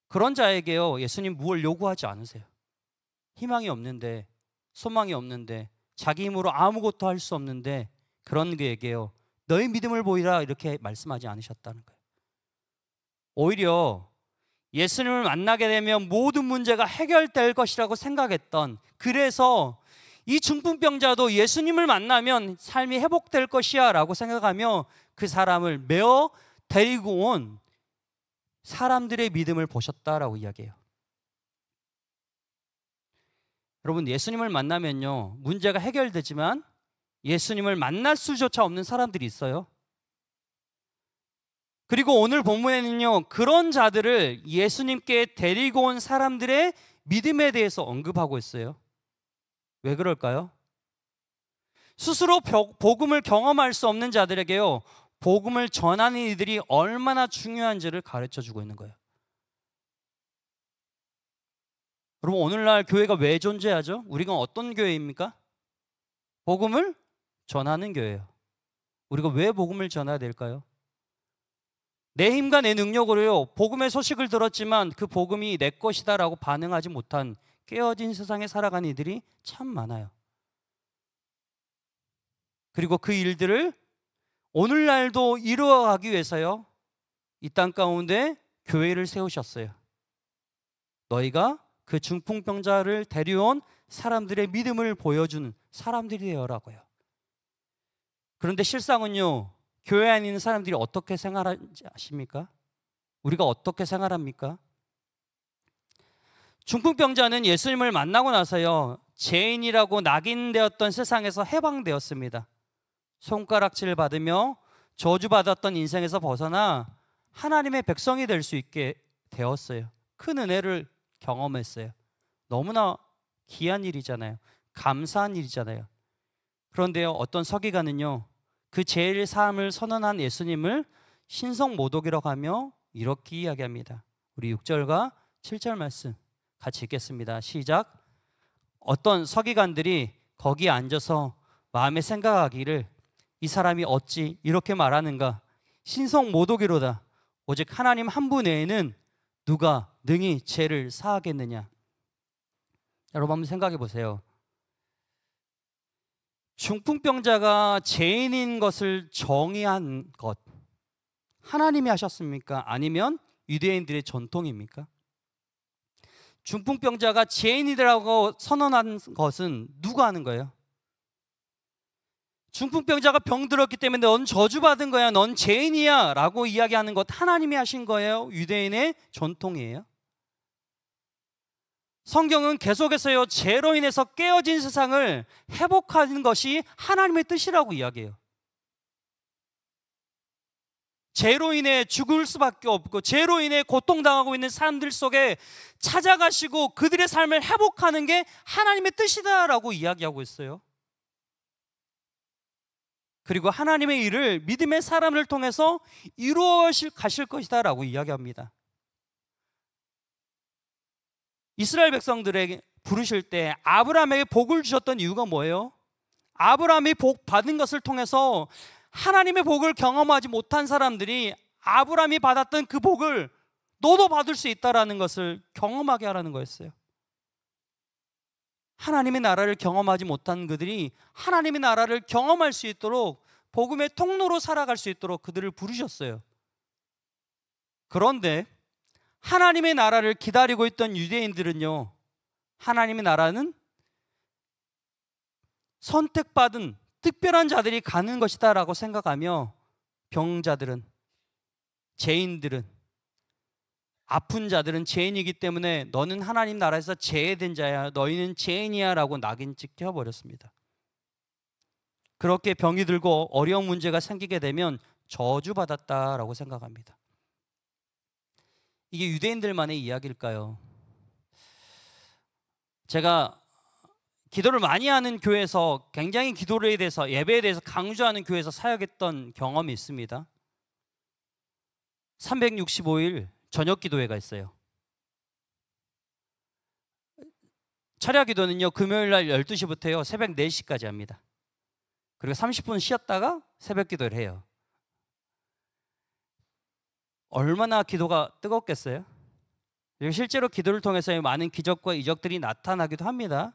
그런 자에게요, 예수님 무엇을 요구하지 않으세요. 희망이 없는데, 소망이 없는데, 자기 힘으로 아무것도 할 수 없는데 그런 그에게요, 너의 믿음을 보이라 이렇게 말씀하지 않으셨다는 거예요. 오히려 예수님을 만나게 되면 모든 문제가 해결될 것이라고 생각했던, 그래서 이 중풍병자도 예수님을 만나면 삶이 회복될 것이야 라고 생각하며 그 사람을 메어 데리고 온 사람들의 믿음을 보셨다라고 이야기해요. 여러분, 예수님을 만나면요, 문제가 해결되지만 예수님을 만날 수조차 없는 사람들이 있어요. 그리고 오늘 본문에는요, 그런 자들을 예수님께 데리고 온 사람들의 믿음에 대해서 언급하고 있어요. 왜 그럴까요? 스스로 복음을 경험할 수 없는 자들에게요, 복음을 전하는 이들이 얼마나 중요한지를 가르쳐 주고 있는 거예요. 여러분, 오늘날 교회가 왜 존재하죠? 우리가 어떤 교회입니까? 복음을 전하는 교회예요. 우리가 왜 복음을 전해야 될까요? 내 힘과 내 능력으로요, 복음의 소식을 들었지만 그 복음이 내 것이다라고 반응하지 못한 깨어진 세상에 살아가는 이들이 참 많아요. 그리고 그 일들을 오늘날도 이루어가기 위해서요, 이 땅 가운데 교회를 세우셨어요. 너희가 그 중풍병자를 데려온 사람들의 믿음을 보여주는 사람들이 되어라고요. 그런데 실상은요, 교회 안에 있는 사람들이 어떻게 생활하는지 아십니까? 우리가 어떻게 생활합니까? 중풍병자는 예수님을 만나고 나서요, 죄인이라고 낙인되었던 세상에서 해방되었습니다. 손가락질을 받으며 저주받았던 인생에서 벗어나 하나님의 백성이 될 수 있게 되었어요. 큰 은혜를 경험했어요. 너무나 귀한 일이잖아요. 감사한 일이잖아요. 그런데요, 어떤 서기관은요, 그 죄의 사함을 선언한 예수님을 신성모독이라고 하며 이렇게 이야기합니다. 우리 6절과 7절 말씀 같이 읽겠습니다. 시작. 어떤 서기관들이 거기에 앉아서 마음에 생각하기를 이 사람이 어찌 이렇게 말하는가? 신성모독이로다. 오직 하나님 한 분 외에는 누가 능히 죄를 사하겠느냐? 여러분 한번 생각해 보세요. 중풍병자가 죄인인 것을 정의한 것, 하나님이 하셨습니까? 아니면 유대인들의 전통입니까? 중풍병자가 죄인이라고 선언한 것은 누가 하는 거예요? 중풍병자가 병들었기 때문에 넌 저주받은 거야, 넌 죄인이야 라고 이야기하는 것 하나님이 하신 거예요? 유대인의 전통이에요? 성경은 계속해서요, 죄로 인해서 깨어진 세상을 회복하는 것이 하나님의 뜻이라고 이야기해요. 죄로 인해 죽을 수밖에 없고 죄로 인해 고통당하고 있는 사람들 속에 찾아가시고 그들의 삶을 회복하는 게 하나님의 뜻이다라고 이야기하고 있어요. 그리고 하나님의 일을 믿음의 사람을 통해서 이루어 가실 것이다 라고 이야기합니다. 이스라엘 백성들에게 부르실 때 아브라함에게 복을 주셨던 이유가 뭐예요? 아브라함이 복 받은 것을 통해서 하나님의 복을 경험하지 못한 사람들이 아브라함이 받았던 그 복을 너도 받을 수 있다라는 것을 경험하게 하라는 거였어요. 하나님의 나라를 경험하지 못한 그들이 하나님의 나라를 경험할 수 있도록 복음의 통로로 살아갈 수 있도록 그들을 부르셨어요. 그런데 하나님의 나라를 기다리고 있던 유대인들은요, 하나님의 나라는 선택받은 특별한 자들이 가는 것이다 라고 생각하며 병자들은, 죄인들은, 아픈 자들은 죄인이기 때문에 너는 하나님 나라에서 제외된 자야, 너희는 죄인이야 라고 낙인 찍혀버렸습니다. 그렇게 병이 들고 어려운 문제가 생기게 되면 저주받았다라고 생각합니다. 이게 유대인들만의 이야기일까요? 제가 기도를 많이 하는 교회에서 굉장히 기도에 대해서, 예배에 대해서 강조하는 교회에서 사역했던 경험이 있습니다. 365일 저녁 기도회가 있어요. 철야 기도는요, 금요일 날 12시부터요 새벽 4시까지 합니다. 그리고 30분 쉬었다가 새벽 기도를 해요. 얼마나 기도가 뜨겁겠어요? 그리고 실제로 기도를 통해서 많은 기적과 이적들이 나타나기도 합니다.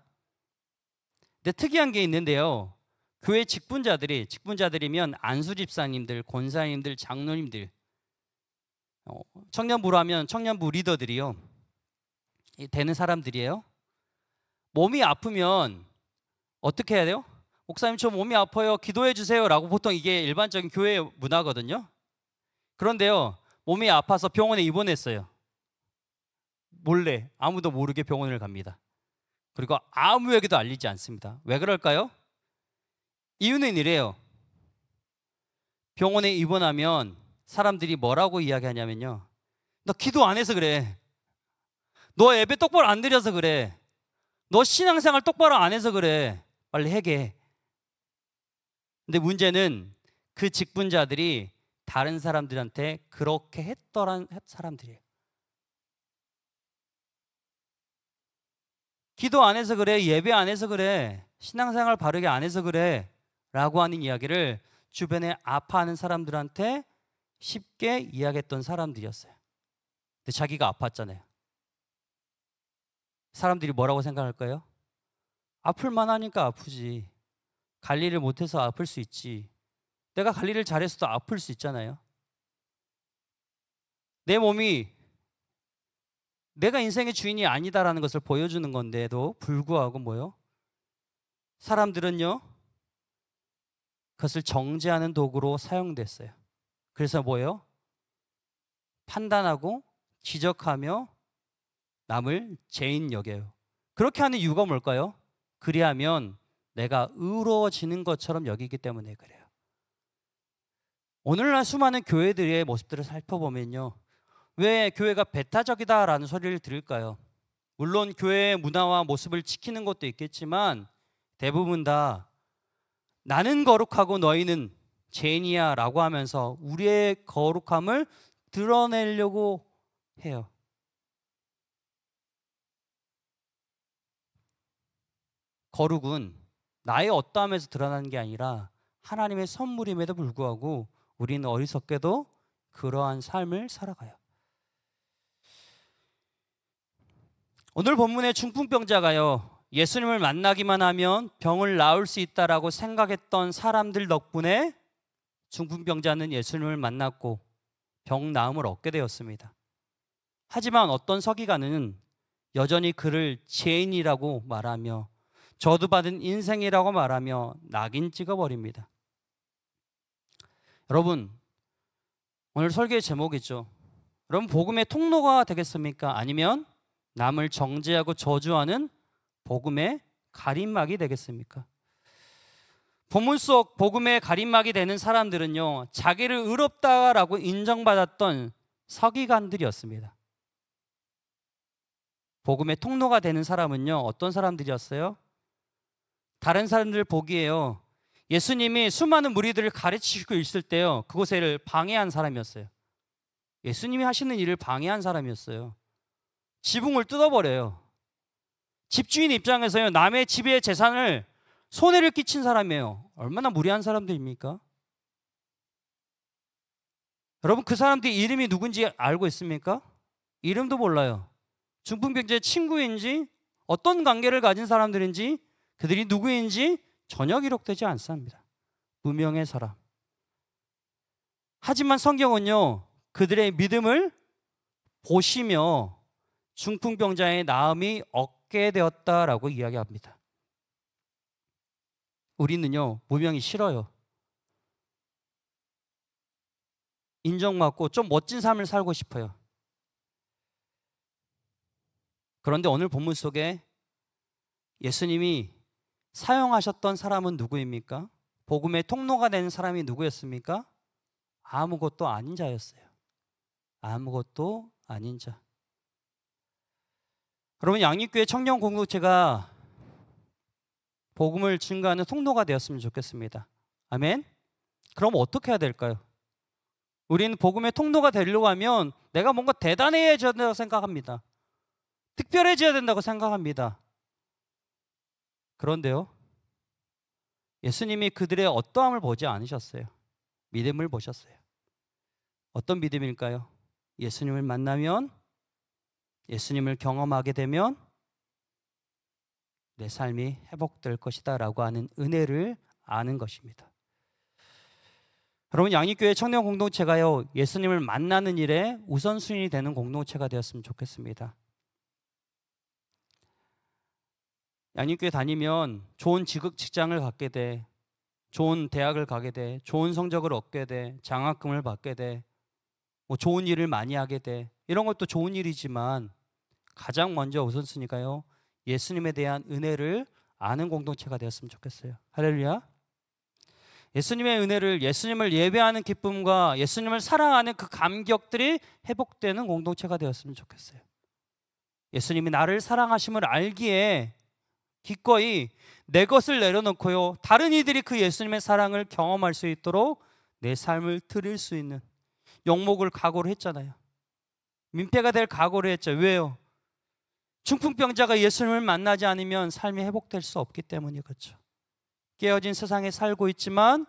근데 특이한 게 있는데요, 교회 직분자들이면 안수 집사님들, 권사님들, 장로님들, 청년부라면 청년부 리더들이요, 되는 사람들이에요. 몸이 아프면 어떻게 해야 돼요? 목사님 저 몸이 아파요, 기도해 주세요 라고 보통 이게 일반적인 교회 문화거든요. 그런데요, 몸이 아파서 병원에 입원했어요. 몰래 아무도 모르게 병원을 갑니다. 그리고 아무에게도 알리지 않습니다. 왜 그럴까요? 이유는 이래요. 병원에 입원하면 사람들이 뭐라고 이야기하냐면요, 너 기도 안 해서 그래, 너 예배 똑바로 안 드려서 그래, 너 신앙생활 똑바로 안 해서 그래, 빨리 해게. 근데 문제는 그 직분자들이 다른 사람들한테 그렇게 했더란 사람들이에요. 기도 안 해서 그래, 예배 안 해서 그래, 신앙생활 바르게 안 해서 그래 라고 하는 이야기를 주변에 아파하는 사람들한테 쉽게 이야기했던 사람들이었어요. 근데 자기가 아팠잖아요. 사람들이 뭐라고 생각할까요? 아플만 하니까 아프지, 관리를 못해서 아플 수 있지, 내가 관리를 잘해서도 아플 수 있잖아요. 내 몸이 내가 인생의 주인이 아니다라는 것을 보여주는 건데도 불구하고 뭐요? 사람들은요, 그것을 정죄하는 도구로 사용됐어요. 그래서 뭐예요? 판단하고 지적하며 남을 죄인 여겨요. 그렇게 하는 이유가 뭘까요? 그리하면 내가 의로워지는 것처럼 여기기 때문에 그래요. 오늘날 수많은 교회들의 모습들을 살펴보면요, 왜 교회가 배타적이다라는 소리를 들을까요? 물론 교회의 문화와 모습을 지키는 것도 있겠지만 대부분 다 나는 거룩하고 너희는 죄인이야 라고 하면서 우리의 거룩함을 드러내려고 해요. 거룩은 나의 어떠함에서 드러나는 게 아니라 하나님의 선물임에도 불구하고 우리는 어리석게도 그러한 삶을 살아가요. 오늘 본문의 중풍병자가요, 예수님을 만나기만 하면 병을 나을 수 있다라고 생각했던 사람들 덕분에 중풍병자는 예수님을 만났고 병 나음을 얻게 되었습니다. 하지만 어떤 서기관은 여전히 그를 죄인이라고 말하며 저주받은 인생이라고 말하며 낙인 찍어버립니다. 여러분, 오늘 설교의 제목이죠. 여러분, 복음의 통로가 되겠습니까? 아니면 남을 정죄하고 저주하는 복음의 가림막이 되겠습니까? 본문 속 복음의 가림막이 되는 사람들은요, 자기를 의롭다라고 인정받았던 서기관들이었습니다. 복음의 통로가 되는 사람은요, 어떤 사람들이었어요? 다른 사람들 보기에요, 예수님이 수많은 무리들을 가르치시고 있을 때요, 그곳을 방해한 사람이었어요. 예수님이 하시는 일을 방해한 사람이었어요. 지붕을 뜯어버려요. 집주인 입장에서요, 남의 집의 재산을 손해를 끼친 사람이에요. 얼마나 무리한 사람들입니까? 여러분, 그 사람들이 이름이 누군지 알고 있습니까? 이름도 몰라요. 중풍병자의 친구인지 어떤 관계를 가진 사람들인지 그들이 누구인지 전혀 기록되지 않습니다. 무명의 사람. 하지만 성경은요, 그들의 믿음을 보시며 중풍병자의 나음이 얻게 얻게 되었다라고 이야기합니다. 우리는요, 무명이 싫어요. 인정받고 좀 멋진 삶을 살고 싶어요. 그런데 오늘 본문 속에 예수님이 사용하셨던 사람은 누구입니까? 복음의 통로가 된 사람이 누구였습니까? 아무것도 아닌 자였어요. 아무것도 아닌 자. 여러분, 양립교회 청년 공동체가 복음을 증거하는 통로가 되었으면 좋겠습니다. 아멘? 그럼 어떻게 해야 될까요? 우리는 복음의 통로가 되려고 하면 내가 뭔가 대단해져야 된다고 생각합니다. 특별해져야 된다고 생각합니다. 그런데요, 예수님이 그들의 어떠함을 보지 않으셨어요. 믿음을 보셨어요. 어떤 믿음일까요? 예수님을 만나면, 예수님을 경험하게 되면 내 삶이 회복될 것이다 라고 하는 은혜를 아는 것입니다. 여러분, 양립교회 청년 공동체가요, 예수님을 만나는 일에 우선순위 되는 공동체가 되었으면 좋겠습니다. 양립교회 다니면 좋은 직장을 갖게 돼, 좋은 대학을 가게 돼, 좋은 성적을 얻게 돼, 장학금을 받게 돼, 좋은 일을 많이 하게 돼. 이런 것도 좋은 일이지만 가장 먼저 우선순위가요, 예수님에 대한 은혜를 아는 공동체가 되었으면 좋겠어요. 할렐루야. 예수님의 은혜를, 예수님을 예배하는 기쁨과 예수님을 사랑하는 그 감격들이 회복되는 공동체가 되었으면 좋겠어요. 예수님이 나를 사랑하심을 알기에 기꺼이 내 것을 내려놓고요, 다른 이들이 그 예수님의 사랑을 경험할 수 있도록 내 삶을 드릴 수 있는, 영목을 각오를 했잖아요. 민폐가 될 각오를 했죠. 왜요? 중풍병자가 예수님을 만나지 않으면 삶이 회복될 수 없기 때문이겠죠. 깨어진 세상에 살고 있지만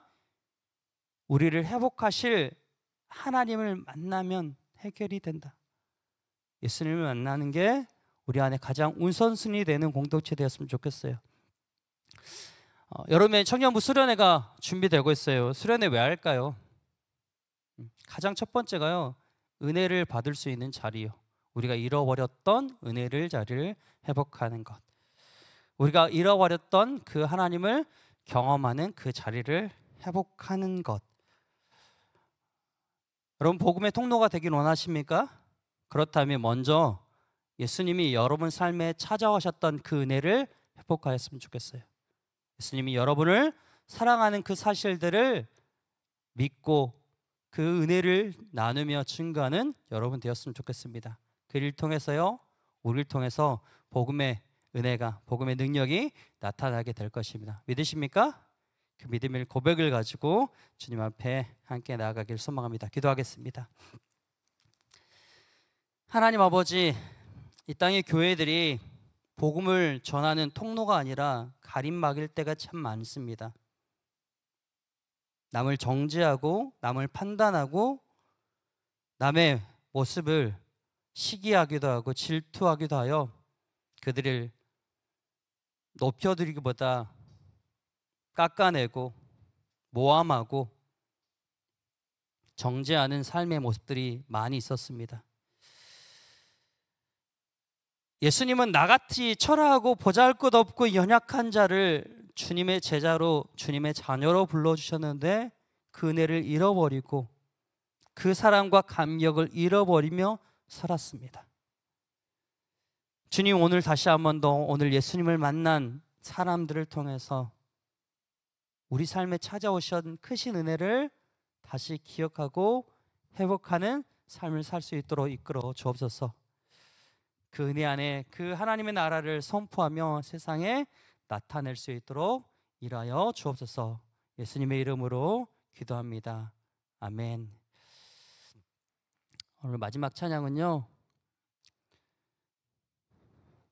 우리를 회복하실 하나님을 만나면 해결이 된다. 예수님을 만나는 게 우리 안에 가장 우선순위 되는 공동체 되었으면 좋겠어요. 여름에 청년부 수련회가 준비되고 있어요. 수련회 왜 할까요? 가장 첫 번째가요, 은혜를 받을 수 있는 자리요. 우리가 잃어버렸던 은혜를 자리를 회복하는 것. 우리가 잃어버렸던 그 하나님을 경험하는 그 자리를 회복하는 것. 여러분, 복음의 통로가 되길 원하십니까? 그렇다면 먼저 예수님이 여러분 삶에 찾아오셨던 그 은혜를 회복하였으면 좋겠어요. 예수님이 여러분을 사랑하는 그 사실들을 믿고 그 은혜를 나누며 증거하는 여러분 되었으면 좋겠습니다. 그를 통해서요, 우리를 통해서 복음의 은혜가, 복음의 능력이 나타나게 될 것입니다. 믿으십니까? 그 믿음의 고백을 가지고 주님 앞에 함께 나아가길 소망합니다. 기도하겠습니다. 하나님 아버지, 이 땅의 교회들이 복음을 전하는 통로가 아니라 가림막일 때가 참 많습니다. 남을 정죄하고 남을 판단하고 남의 모습을 시기하기도 하고 질투하기도 하여 그들을 높여드리기보다 깎아내고 모함하고 정죄하는 삶의 모습들이 많이 있었습니다. 예수님은 나같이 초라하고 보잘것없고 연약한 자를 주님의 제자로, 주님의 자녀로 불러주셨는데 그 은혜를 잃어버리고 그 사랑과 감격을 잃어버리며 살았습니다. 주님, 오늘 다시 한 번 더 오늘 예수님을 만난 사람들을 통해서 우리 삶에 찾아오신 크신 은혜를 다시 기억하고 회복하는 삶을 살 수 있도록 이끌어 주옵소서. 그 은혜 안에 그 하나님의 나라를 선포하며 세상에 나타낼 수 있도록 일하여 주옵소서. 예수님의 이름으로 기도합니다. 아멘. 오늘 마지막 찬양은요,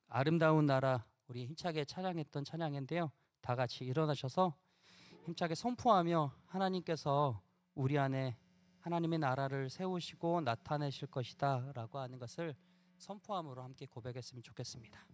아름다운 나라, 우리 힘차게 찬양했던 찬양인데요, 다 같이 일어나셔서 힘차게 선포하며 하나님께서 우리 안에 하나님의 나라를 세우시고 나타내실 것이다 라고 하는 것을 선포함으로 함께 고백했으면 좋겠습니다.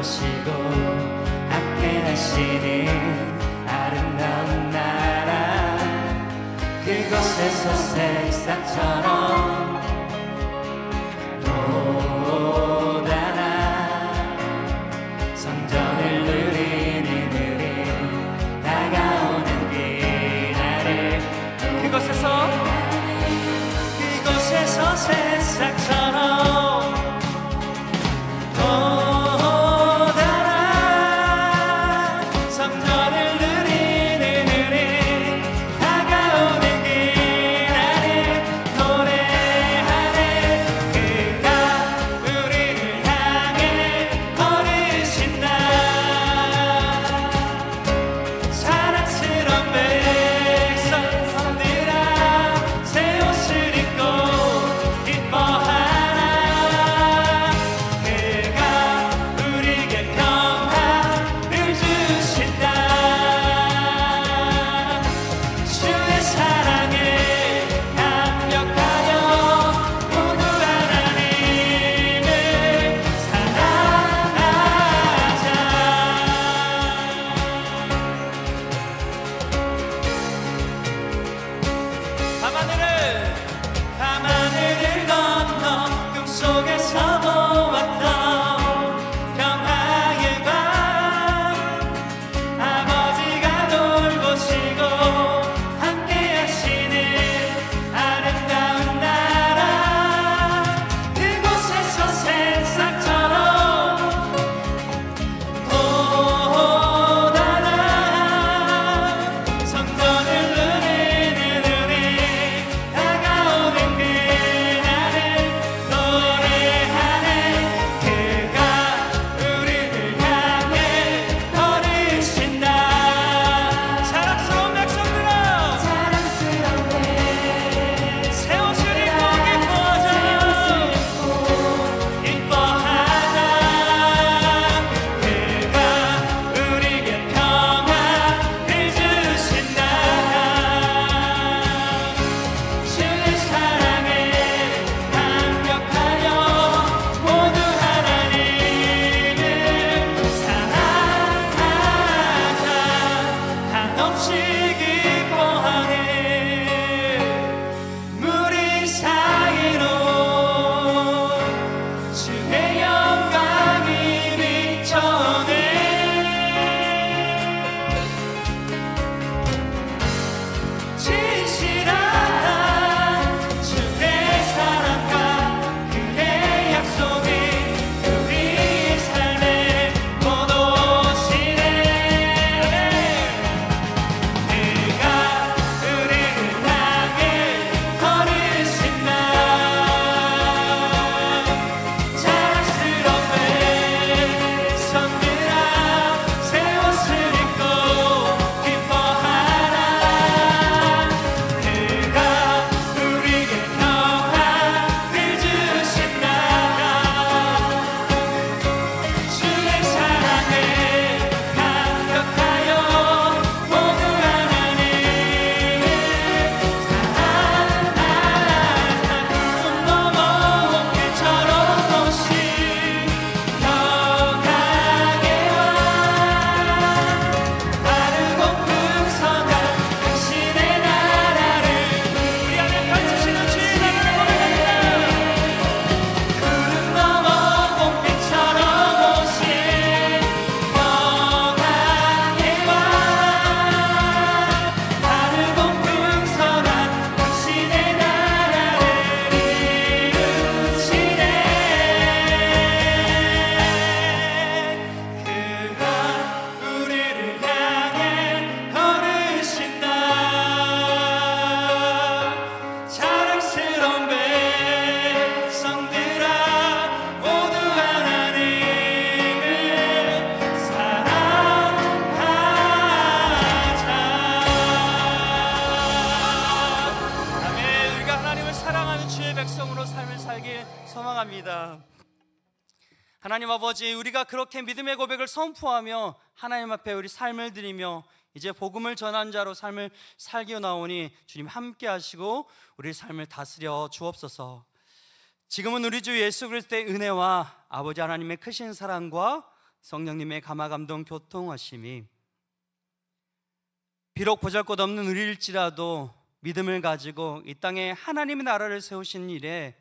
돌보시고 함께 하시는 아름다운 나라, 그곳에서 새싹처럼 돋아나 성전을 누리는 우리 다가오는 그날을, 그곳에서 새싹처럼 돋아나 성전을 누리는 우리 다가오는 그날을 노래하네. 그가 우리를 향해 걸으신다. 사랑스러운 백성들아 새 옷을 입고 기뻐하라. 그가 우리에게 평화를 주신다. 주의 사랑에 감격하여 모두 하나님을 사랑하자. 밤하늘을 건너 꿈속에서 보았던 평화의 밤, 아버지가 돌보시고 함께 하시는 아름다운 나라, 그곳에서 새싹처럼 돋아나 성전을 누리는 우리 다가오는 그날을 노래하네. 그가 우리를 향해 걸으신다. 사랑스러운 백성들아 새 옷을 입고 기뻐하자. 그가 우리에게 평화를 주신다. 주의 사랑에 감격하여 모두 하나님을 사랑하자. 한없이 기뻐하네. 무리 사이로 주의 영광이 비춰오네. 진실한 주의 사랑과 그의 약속이 우리 삶에 모두 오시네. 그가 우리를 향해 걸으신다. 자랑스러운 백성들아 새 옷을 입고 기뻐하라. 그가 우리에게 평화를 주신다. 주의 사랑에 감격하여 모두 하나님을 사랑하자. 넘어 빛처럼 오신 평강의 왕, 빠르고 풍성한 당신의 나라를 우리 안에 펼치시는 주의 나라를 고백합니다. 구름 넘어 빛처럼 오신 평강의 왕, 빠르고 풍성한 당신의 나라를 이루시네. 그가 우리를 향해 걸으신다. 자랑스러운 백성들아 모두 하나님을 사랑하자. 아멘. 우리가 하나님을 사랑하는 주의 백성으로 삶을 살길 소망합니다. 하나님 아버지, 우리가 그렇게 믿음의 고백을 선포하며 하나님 앞에 우리 삶을 드리며 이제 복음을 전한 자로 삶을 살게 나오니 주님 함께 하시고 우리 삶을 다스려 주옵소서. 지금은 우리 주 예수 그리스도의 은혜와 아버지 하나님의 크신 사랑과 성령님의 감화감동 교통하심이 비록 보잘것없는 우리일지라도 믿음을 가지고 이 땅에 하나님의 나라를 세우신 일에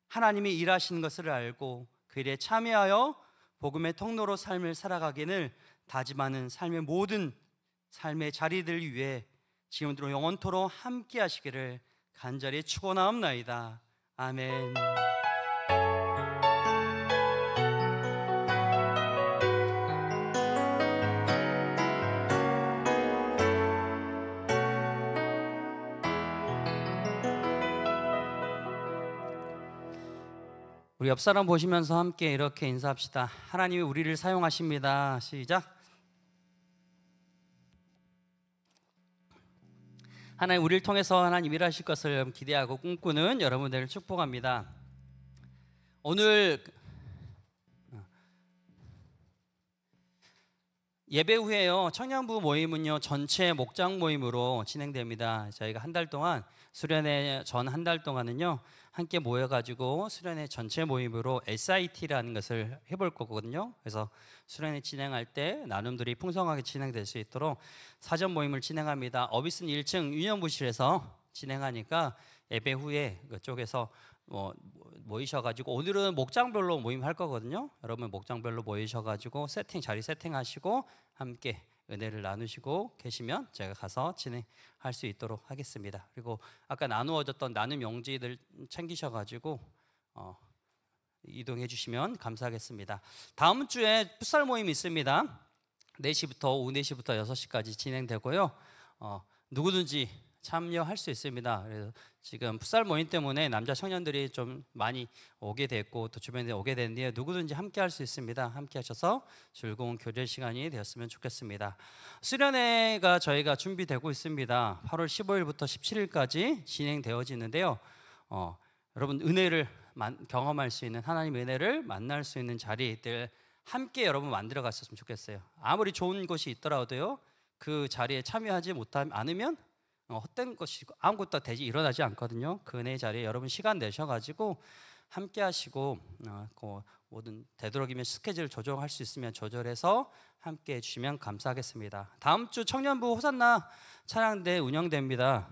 하나님이 일하시는 것을 알고 그 일에 참여하여 복음의 통로로 삶을 살아가기를 다짐하는 삶의 모든 삶의 자리들 위해 지금부터 영원토록 함께 하시기를 간절히 축원하옵나이다. 아멘. 우리 옆 사람 보시면서 함께 이렇게 인사합시다. 하나님이 우리를 사용하십니다. 시작. 하나님 우리를 통해서 하나님 일하실 것을 기대하고 꿈꾸는 여러분들을 축복합니다. 오늘 예배 후에요 청년부 모임은요 전체 목장 모임으로 진행됩니다. 저희가 한 달 동안 수련회 전 한 달 동안은요 함께 모여가지고 수련회 전체 모임으로 SIT라는 것을 해볼 거거든요. 그래서 수련회 진행할 때 나눔들이 풍성하게 진행될 수 있도록 사전 모임을 진행합니다. 어비슨 1층 유년부실에서 진행하니까 예배 후에 그쪽에서 모이셔가지고 오늘은 목장별로 모임할 거거든요. 여러분 목장별로 모이셔가지고 자리 세팅하시고 함께 은혜를 나누시고 계시면 제가 가서 진행할 수 있도록 하겠습니다. 그리고 아까 나누어졌던 나눔 용지들 챙기셔가지고 이동해 주시면 감사하겠습니다. 다음 주에 풋살 모임이 있습니다. 4시부터 오후 4시부터 6시까지 진행되고요. 누구든지 참여할 수 있습니다. 그래서 지금 풋살 모임 때문에 남자 청년들이 좀 많이 오게 됐고 또 주변에 오게 됐는데 누구든지 함께 할 수 있습니다. 함께 하셔서 즐거운 교제 시간이 되었으면 좋겠습니다. 수련회가 저희가 준비되고 있습니다. 8월 15일부터 17일까지 진행되어지는데요. 여러분 은혜를 경험할 수 있는 하나님의 은혜를 만날 수 있는 자리들 함께 여러분 만들어 갔으면 좋겠어요. 아무리 좋은 곳이 있더라도요 그 자리에 참여하지 않으면 헛된 것이 아무것도 일어나지 않거든요. 그 은혜의 자리에 여러분 시간 내셔가지고 함께 하시고 그 모든 되도록이면 스케줄 조정할 수 있으면 조절해서 함께 해주시면 감사하겠습니다. 다음 주 청년부 호산나 찬양대 운영됩니다.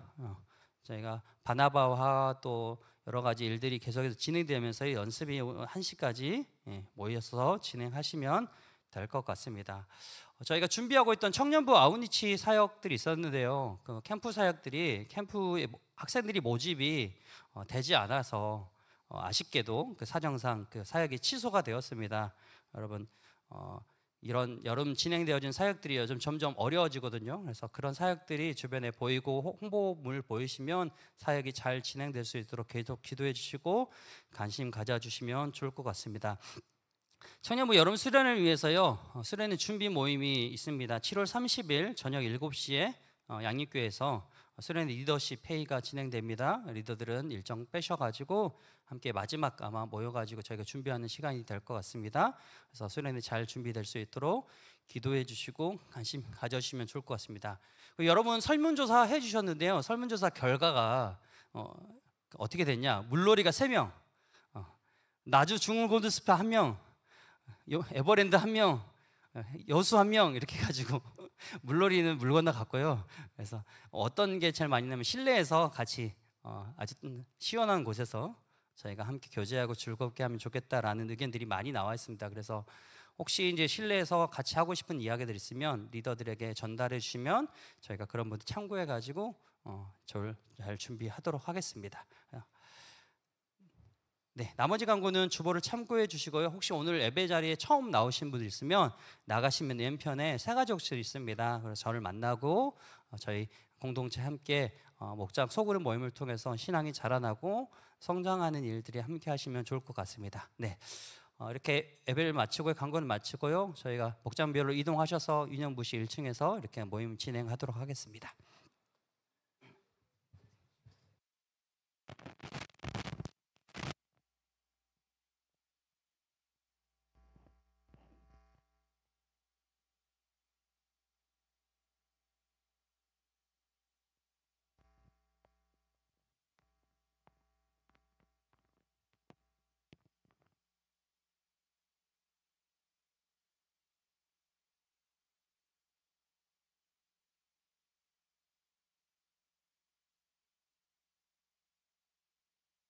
저희가 바나바와 또 여러 가지 일들이 계속해서 진행되면서 연습이 1시까지 모여서 진행하시면 될 것 같습니다. 저희가 준비하고 있던 청년부 아웃리치 사역들이 있었는데요. 그 캠프 사역들이 캠프에 학생들이 모집이 되지 않아서 아쉽게도 그 사정상 그 사역이 취소가 되었습니다. 여러분 이런 여름 진행되어진 사역들이 요즘 점점 어려워지거든요. 그래서 그런 사역들이 주변에 보이고 홍보물 보이시면 사역이 잘 진행될 수 있도록 계속 기도해 주시고 관심 가져주시면 좋을 것 같습니다. 청년부 여름 수련을 위해서요 수련회 준비 모임이 있습니다. 7월 30일 저녁 7시에 양립교회에서 수련회 리더십 회의가 진행됩니다. 리더들은 일정 빼셔가지고 함께 마지막 아마 모여가지고 저희가 준비하는 시간이 될 것 같습니다. 그래서 수련회 잘 준비될 수 있도록 기도해 주시고 관심 가져주시면 좋을 것 같습니다. 여러분 설문조사 해주셨는데요. 설문조사 결과가 어떻게 됐냐? 물놀이가 3명, 나주 중흥골드스파 1명, 에버랜드 1명, 여수 1명 이렇게 해가지고 물놀이는 물 건너 갔고요. 그래서 어떤 게 제일 많이 나면 실내에서 같이 아주 시원한 곳에서 저희가 함께 교제하고 즐겁게 하면 좋겠다라는 의견들이 많이 나와 있습니다. 그래서 혹시 이제 실내에서 같이 하고 싶은 이야기들 있으면 리더들에게 전달해 주시면 저희가 그런 분들 참고해 가지고 잘 준비하도록 하겠습니다. 네, 나머지 광고는 주보를 참고해 주시고요. 혹시 오늘 예배 자리에 처음 나오신 분들 있으면 나가시면 왼편에 새가족실 있습니다. 그래서 저를 만나고 저희 공동체 함께 목장 소그룹 모임을 통해서 신앙이 자라나고 성장하는 일들이 함께 하시면 좋을 것 같습니다. 네, 이렇게 예배를 마치고 광고는 마치고요. 저희가 목장별로 이동하셔서 유년부시 1층에서 이렇게 모임 진행하도록 하겠습니다.